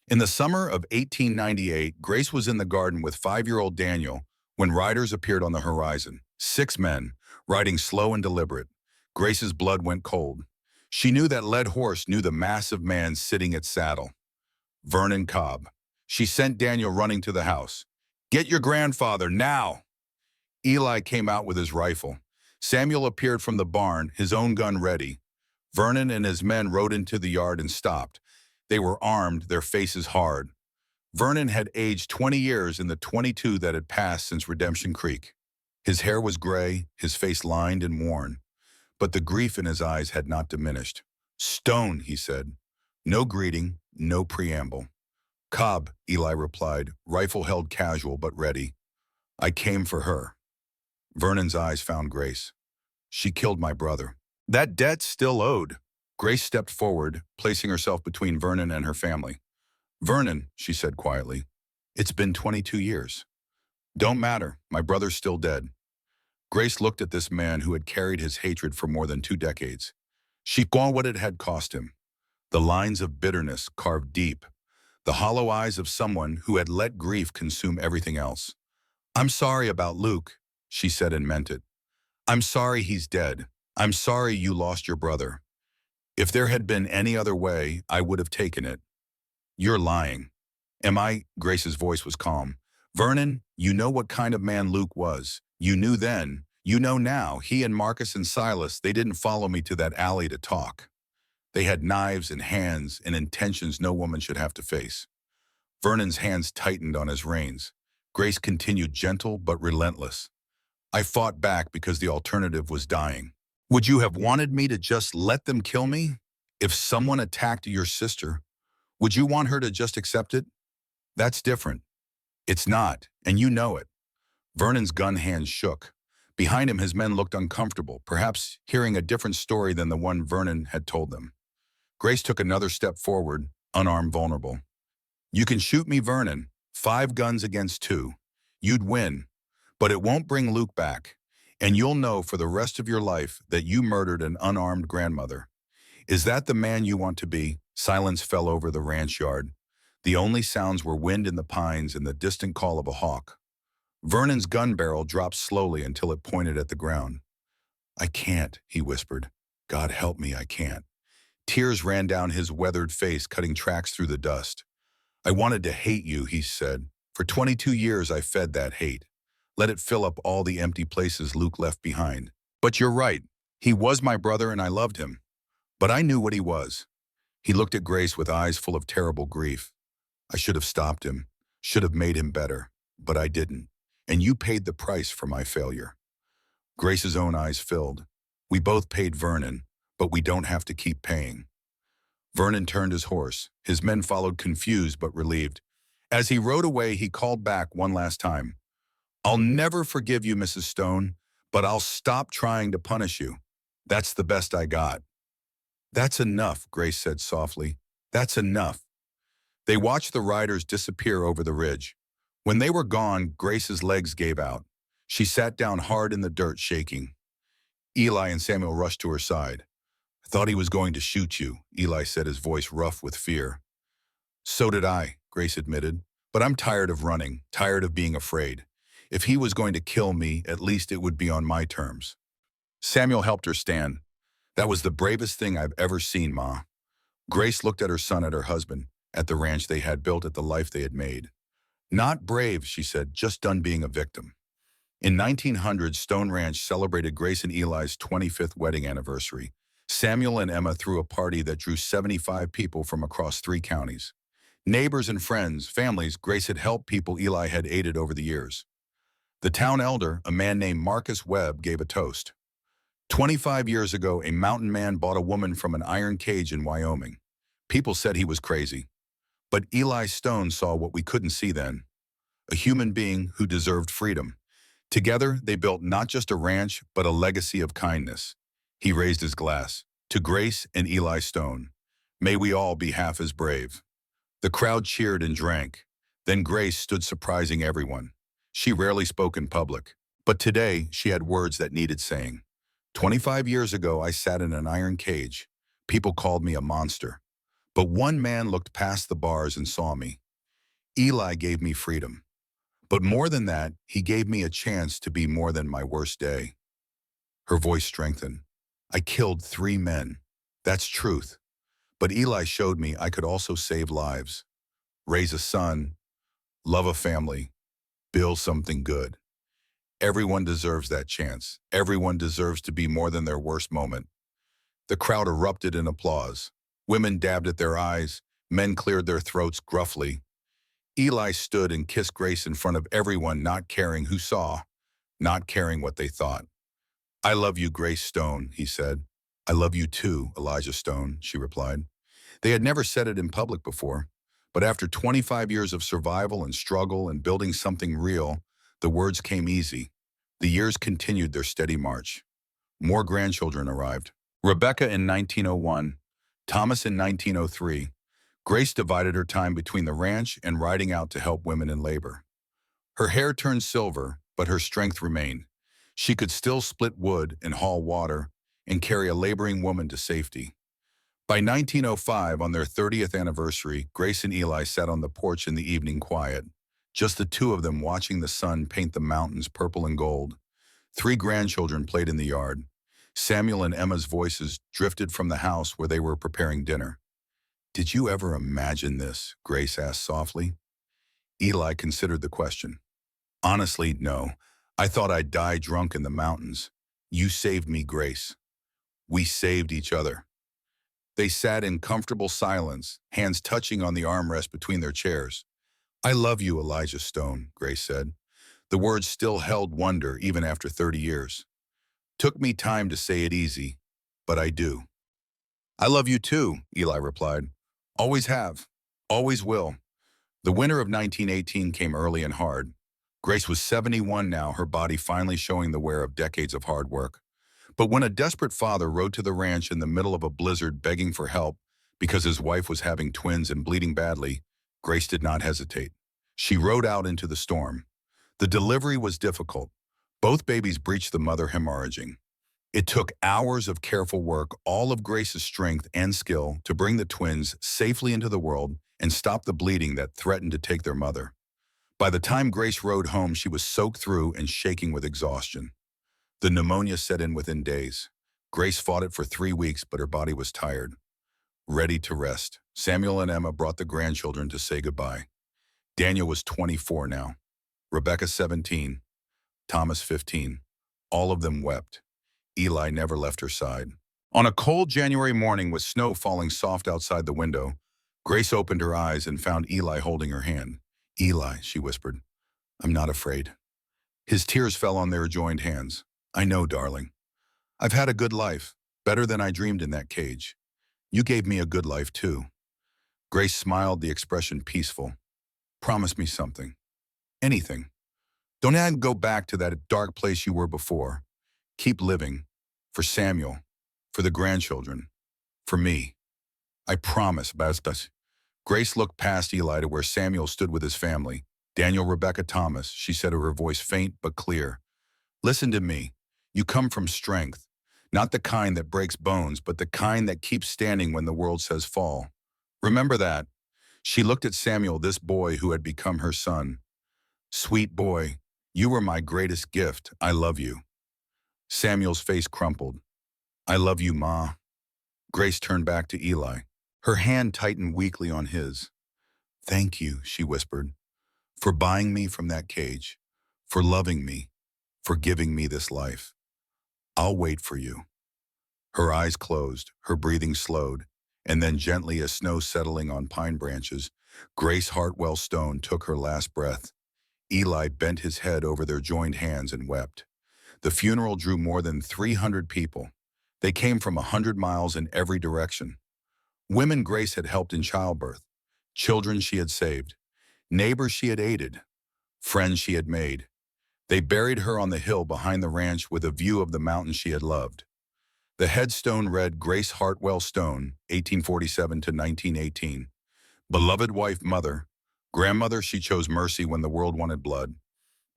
In the summer of 1898, Grace was in the garden with 5-year-old Daniel when riders appeared on the horizon. 6 men, riding slow and deliberate. Grace's blood went cold. She knew that led horse knew the massive man sitting its saddle. Vernon Cobb. She sent Daniel running to the house. "Get your grandfather, now!" Eli came out with his rifle. Samuel appeared from the barn, his own gun ready. Vernon and his men rode into the yard and stopped. They were armed, their faces hard. Vernon had aged 20 years in the 22 that had passed since Redemption Creek. His hair was gray, his face lined and worn, but the grief in his eyes had not diminished. "Stone," he said. No greeting, no preamble. "Cobb," Eli replied, rifle held casual but ready. "I came for her." Vernon's eyes found Grace. "She killed my brother. That debt's still owed." Grace stepped forward, placing herself between Vernon and her family. "Vernon," she said quietly, "it's been 22 years. Don't matter, my brother's still dead." Grace looked at this man who had carried his hatred for more than 2 decades. She saw what it had cost him. The lines of bitterness carved deep. The hollow eyes of someone who had let grief consume everything else. "I'm sorry about Luke," she said and meant it. "I'm sorry he's dead. I'm sorry you lost your brother. If there had been any other way, I would have taken it." "You're lying." "Am I?" Grace's voice was calm. "Vernon, you know what kind of man Luke was. You knew then. You know now. He and Marcus and Silas, they didn't follow me to that alley to talk. They had knives and hands and intentions no woman should have to face." Vernon's hands tightened on his reins. Grace continued, gentle but relentless. "I fought back because the alternative was dying. Would you have wanted me to just let them kill me? If someone attacked your sister, would you want her to just accept it? That's different." "It's not, and you know it." Vernon's gun hands shook. Behind him, his men looked uncomfortable, perhaps hearing a different story than the one Vernon had told them. Grace took another step forward, unarmed, vulnerable. "You can shoot me, Vernon. 5 guns against 2. You'd win, but it won't bring Luke back. And you'll know for the rest of your life that you murdered an unarmed grandmother. Is that the man you want to be?" Silence fell over the ranch yard. The only sounds were wind in the pines and the distant call of a hawk. Vernon's gun barrel dropped slowly until it pointed at the ground. "I can't," he whispered. "God help me, I can't." Tears ran down his weathered face, cutting tracks through the dust. "I wanted to hate you," he said. "For 22 years I fed that hate. Let it fill up all the empty places Luke left behind. But you're right. He was my brother and I loved him. But I knew what he was." He looked at Grace with eyes full of terrible grief. "I should have stopped him, should have made him better, but I didn't. And you paid the price for my failure." Grace's own eyes filled. "We both paid Vernon, but we don't have to keep paying." Vernon turned his horse. His men followed, confused but relieved. As he rode away, he called back one last time. "I'll never forgive you, Mrs. Stone, but I'll stop trying to punish you. That's the best I got." "That's enough," Grace said softly. "That's enough." They watched the riders disappear over the ridge. When they were gone, Grace's legs gave out. She sat down hard in the dirt, shaking. Eli and Samuel rushed to her side. "I thought he was going to shoot you," Eli said, his voice rough with fear. "So did I," Grace admitted. "But I'm tired of running, tired of being afraid. If he was going to kill me, at least it would be on my terms." Samuel helped her stand. "That was the bravest thing I've ever seen, Ma." Grace looked at her son, at her husband, at the ranch they had built, at the life they had made. "Not brave," she said, "just done being a victim." In 1900, Stone Ranch celebrated Grace and Eli's 25th wedding anniversary. Samuel and Emma threw a party that drew 75 people from across 3 counties. Neighbors and friends, families, Grace had helped people Eli had aided over the years. The town elder, a man named Marcus Webb, gave a toast. 25 years ago, a mountain man bought a woman from an iron cage in Wyoming. People said he was crazy. But Eli Stone saw what we couldn't see then, a human being who deserved freedom. Together, they built not just a ranch, but a legacy of kindness. He raised his glass. To Grace and Eli Stone. May we all be half as brave. The crowd cheered and drank. Then Grace stood surprising everyone. She rarely spoke in public. But today, she had words that needed saying. 25 years ago, I sat in an iron cage. People called me a monster. But one man looked past the bars and saw me. Eli gave me freedom. But more than that, he gave me a chance to be more than my worst day. Her voice strengthened. I killed 3 men. That's truth. But Eli showed me I could also save lives, raise a son, love a family, build something good. Everyone deserves that chance. Everyone deserves to be more than their worst moment. The crowd erupted in applause. Women dabbed at their eyes. Men cleared their throats gruffly. Eli stood and kissed Grace in front of everyone, not caring who saw, not caring what they thought. I love you, Grace Stone, he said. I love you too, Elijah Stone, she replied. They had never said it in public before, but after 25 years of survival and struggle and building something real, the words came easy. The years continued their steady march. More grandchildren arrived. Rebecca in 1901, Thomas in 1903. Grace divided her time between the ranch and riding out to help women in labor. Her hair turned silver, but her strength remained. She could still split wood and haul water and carry a laboring woman to safety. By 1905, on their 30th anniversary, Grace and Eli sat on the porch in the evening quiet, just the two of them watching the sun paint the mountains purple and gold. 3 grandchildren played in the yard. Samuel and Emma's voices drifted from the house where they were preparing dinner. Did you ever imagine this? Grace asked softly. Eli considered the question. Honestly, no. I thought I'd die drunk in the mountains. You saved me, Grace. We saved each other. They sat in comfortable silence, hands touching on the armrest between their chairs. I love you, Elijah Stone, Grace said. The words still held wonder even after 30 years. Took me time to say it easy, but I do. I love you too, Eli replied. Always have. Always will. The winter of 1918 came early and hard. Grace was 71 now, her body finally showing the wear of decades of hard work. But when a desperate father rode to the ranch in the middle of a blizzard begging for help because his wife was having twins and bleeding badly, Grace did not hesitate. She rode out into the storm. The delivery was difficult. Both babies breached the mother, hemorrhaging. It took hours of careful work, all of Grace's strength and skill, to bring the twins safely into the world and stop the bleeding that threatened to take their mother. By the time Grace rode home, she was soaked through and shaking with exhaustion. The pneumonia set in within days. Grace fought it for 3 weeks, but her body was tired, ready to rest. Samuel and Emma brought the grandchildren to say goodbye. Daniel was 24 now, Rebecca 17, Thomas 15. All of them wept. Eli never left her side. On a cold January morning with snow falling soft outside the window, Grace opened her eyes and found Eli holding her hand. Eli, she whispered, I'm not afraid. His tears fell on their joined hands. I know, darling. I've had a good life, better than I dreamed in that cage. You gave me a good life too. Grace smiled, the expression peaceful. Promise me something. Anything. Don't go back to that dark place you were before. Keep living. For Samuel. For the grandchildren. For me. I promise, Bastas. Grace looked past Eli to where Samuel stood with his family. Daniel, Rebecca, Thomas, she said, her voice faint but clear. Listen to me. You come from strength. Not the kind that breaks bones, but the kind that keeps standing when the world says fall. Remember that. She looked at Samuel, this boy who had become her son. Sweet boy, you were my greatest gift. I love you. Samuel's face crumpled. I love you, Ma. Grace turned back to Eli. Her hand tightened weakly on his. Thank you, she whispered, for buying me from that cage, for loving me, for giving me this life. I'll wait for you. Her eyes closed, her breathing slowed, And then gently as snow settling on pine branches, Grace Hartwell Stone took her last breath. Eli bent his head over their joined hands and wept. The funeral drew more than 300 people. They came from 100 miles in every direction. Women Grace had helped in childbirth, children she had saved, neighbors she had aided, friends she had made. They buried her on the hill behind the ranch with a view of the mountain she had loved. The headstone read Grace Hartwell Stone, 1847 to 1918. Beloved wife, mother, grandmother, she chose mercy when the world wanted blood.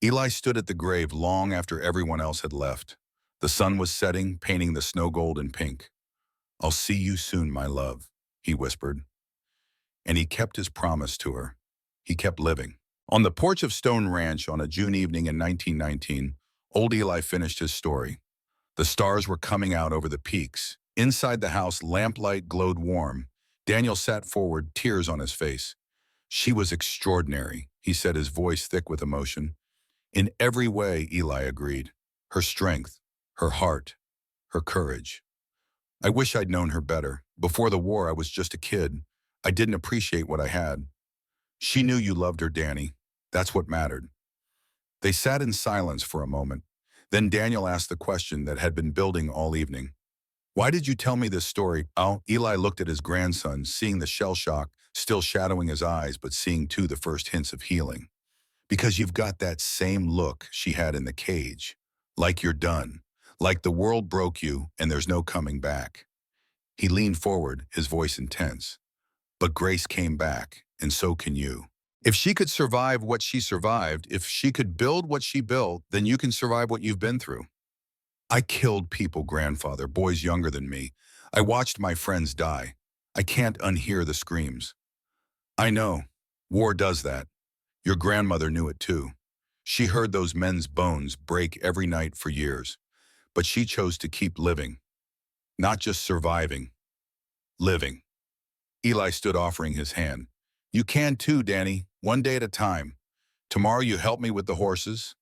Eli stood at the grave long after everyone else had left. The sun was setting, painting the snow gold and pink. I'll see you soon, my love, he whispered. And he kept his promise to her. He kept living. On the porch of Stone Ranch on a June evening in 1919, old Eli finished his story. The stars were coming out over the peaks. Inside the house, lamplight glowed warm. Daniel sat forward, tears on his face. She was extraordinary, he said, his voice thick with emotion. In every way, Eli agreed. Her strength, her heart, her courage. I wish I'd known her better. Before the war, I was just a kid. I didn't appreciate what I had. She knew you loved her, Danny. That's what mattered. They sat in silence for a moment. Then Daniel asked the question that had been building all evening. Why did you tell me this story? Oh, Eli looked at his grandson, seeing the shell shock still shadowing his eyes, but seeing too the first hints of healing. Because you've got that same look she had in the cage. Like you're done. Like the world broke you and there's no coming back. He leaned forward, his voice intense. But Grace came back, and so can you. If she could survive what she survived, if she could build what she built, then you can survive what you've been through. I killed people, grandfather, boys younger than me. I watched my friends die. I can't unhear the screams. I know. War does that. Your grandmother knew it too. She heard those men's bones break every night for years. But she chose to keep living. Not just surviving. Living. Eli stood offering his hand. You can too, Danny. One day at a time. Tomorrow you help me with the horses.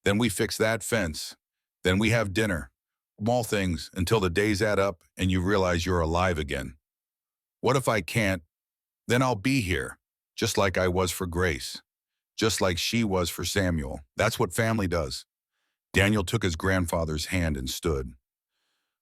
Then we fix that fence. Then we have dinner. Small things until the days add up and you realize you're alive again. What if I can't? Then I'll be here. Just like I was for Grace. Just like she was for Samuel. That's what family does. Daniel took his grandfather's hand and stood.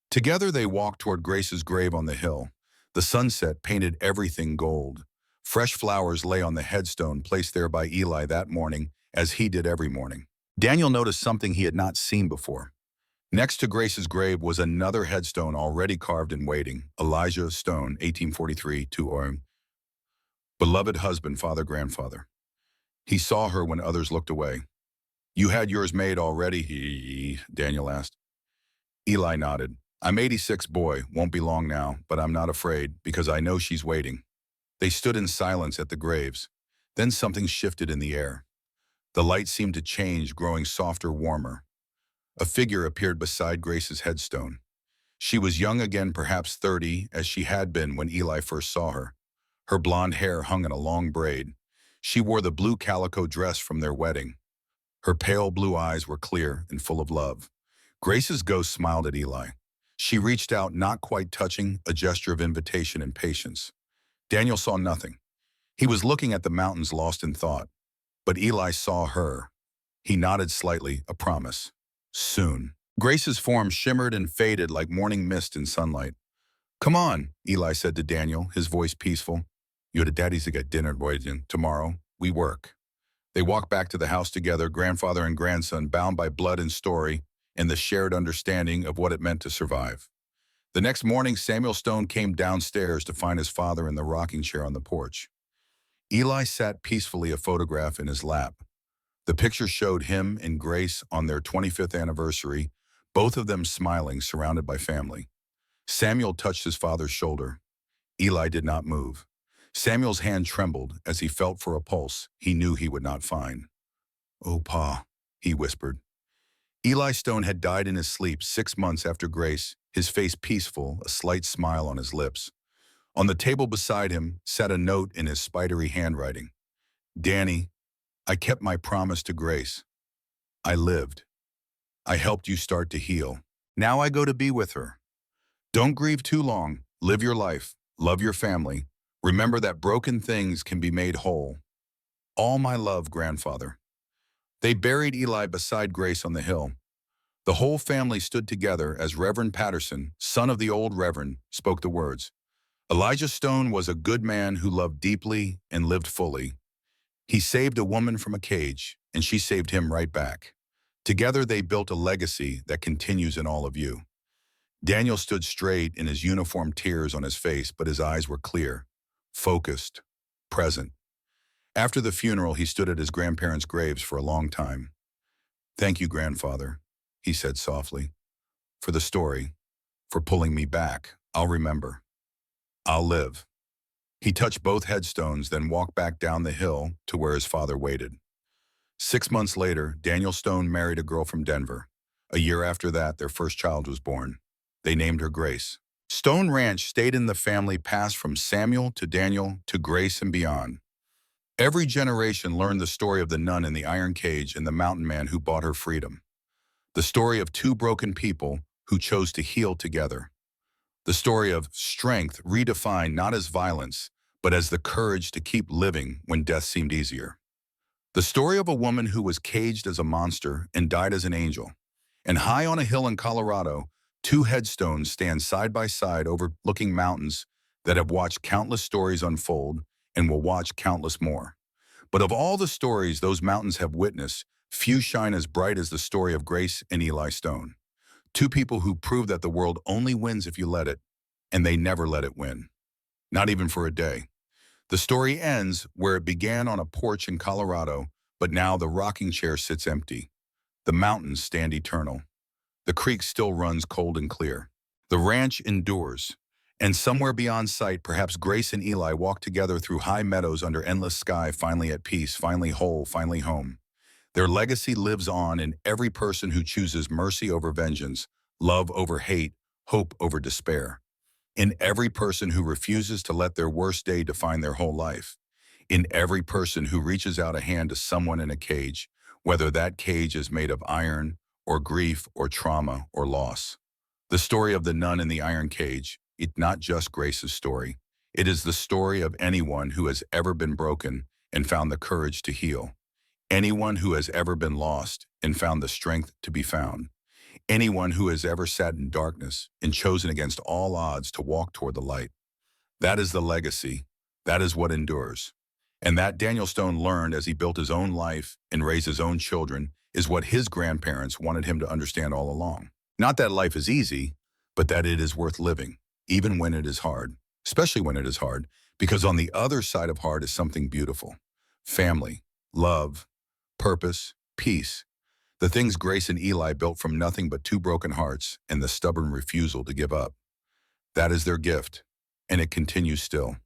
Together they walked toward Grace's grave on the hill. The sunset painted everything gold. Fresh flowers lay on the headstone placed there by Eli that morning, as he did every morning. Daniel noticed something he had not seen before. Next to Grace's grave was another headstone already carved and waiting, Elijah Stone, 1843, to Orm. Beloved husband, father, grandfather. He saw her when others looked away. You had yours made already, Daniel asked. Eli nodded. I'm 86, boy, won't be long now, but I'm not afraid because I know she's waiting. They stood in silence at the graves. Then something shifted in the air. The light seemed to change, growing softer, warmer. A figure appeared beside Grace's headstone. She was young again, perhaps 30, as she had been when Eli first saw her. Her blonde hair hung in a long braid. She wore the blue calico dress from their wedding. Her pale blue eyes were clear and full of love. Grace's ghost smiled at Eli. She reached out, not quite touching, a gesture of invitation and patience. Daniel saw nothing. He was looking at the mountains lost in thought. But Eli saw her. He nodded slightly, a promise. Soon. Grace's form shimmered and faded like morning mist in sunlight. Come on, Eli said to Daniel, his voice peaceful. You're the daddies to get dinner, boy, tomorrow. We work. They walked back to the house together, grandfather and grandson, bound by blood and story, and the shared understanding of what it meant to survive. The next morning, Samuel Stone came downstairs to find his father in the rocking chair on the porch. Eli sat peacefully, a photograph in his lap. The picture showed him and Grace on their 25th anniversary, both of them smiling, surrounded by family. Samuel touched his father's shoulder. Eli did not move. Samuel's hand trembled as he felt for a pulse he knew he would not find. Oh, Pa, he whispered. Eli Stone had died in his sleep 6 months after Grace, his face peaceful, a slight smile on his lips. On the table beside him sat a note in his spidery handwriting. Danny, I kept my promise to Grace. I lived. I helped you start to heal. Now I go to be with her. Don't grieve too long. Live your life. Love your family. Remember that broken things can be made whole. All my love, grandfather. They buried Eli beside Grace on the hill. The whole family stood together as Reverend Patterson, son of the old Reverend, spoke the words. Elijah Stone was a good man who loved deeply and lived fully. He saved a woman from a cage, and she saved him right back. Together they built a legacy that continues in all of you. Daniel stood straight in his uniform, tears on his face, but his eyes were clear, focused, present. After the funeral, he stood at his grandparents' graves for a long time. Thank you, grandfather, he said softly, for the story, for pulling me back. I'll remember. I'll live. He touched both headstones, then walked back down the hill to where his father waited. 6 months later, Daniel Stone married a girl from Denver. A year after that, their first child was born. They named her Grace. Stone Ranch stayed in the family, passed from Samuel to Daniel to Grace and beyond. Every generation learned the story of the nun in the iron cage and the mountain man who bought her freedom. The story of two broken people who chose to heal together. The story of strength redefined not as violence, but as the courage to keep living when death seemed easier. The story of a woman who was caged as a monster and died as an angel. And high on a hill in Colorado, two headstones stand side by side overlooking mountains that have watched countless stories unfold and will watch countless more. But of all the stories those mountains have witnessed, few shine as bright as the story of Grace and Eli Stone. Two people who prove that the world only wins if you let it, and they never let it win. Not even for a day. The story ends where it began, on a porch in Colorado, but now the rocking chair sits empty. The mountains stand eternal. The creek still runs cold and clear. The ranch endures. And somewhere beyond sight, perhaps Grace and Eli walk together through high meadows under endless sky, finally at peace, finally whole, finally home. Their legacy lives on in every person who chooses mercy over vengeance, love over hate, hope over despair. In every person who refuses to let their worst day define their whole life. In every person who reaches out a hand to someone in a cage, whether that cage is made of iron or grief or trauma or loss. The story of the nun in the iron cage, it's not just Grace's story. It is the story of anyone who has ever been broken and found the courage to heal. Anyone who has ever been lost and found the strength to be found. Anyone who has ever sat in darkness and chosen against all odds to walk toward the light. That is the legacy. That is what endures. And that Daniel Stone learned as he built his own life and raised his own children is what his grandparents wanted him to understand all along. Not that life is easy, but that it is worth living, even when it is hard, especially when it is hard, because on the other side of hard is something beautiful. Family, love, purpose, peace. The things Grace and Eli built from nothing but two broken hearts and the stubborn refusal to give up. That is their gift, and it continues still.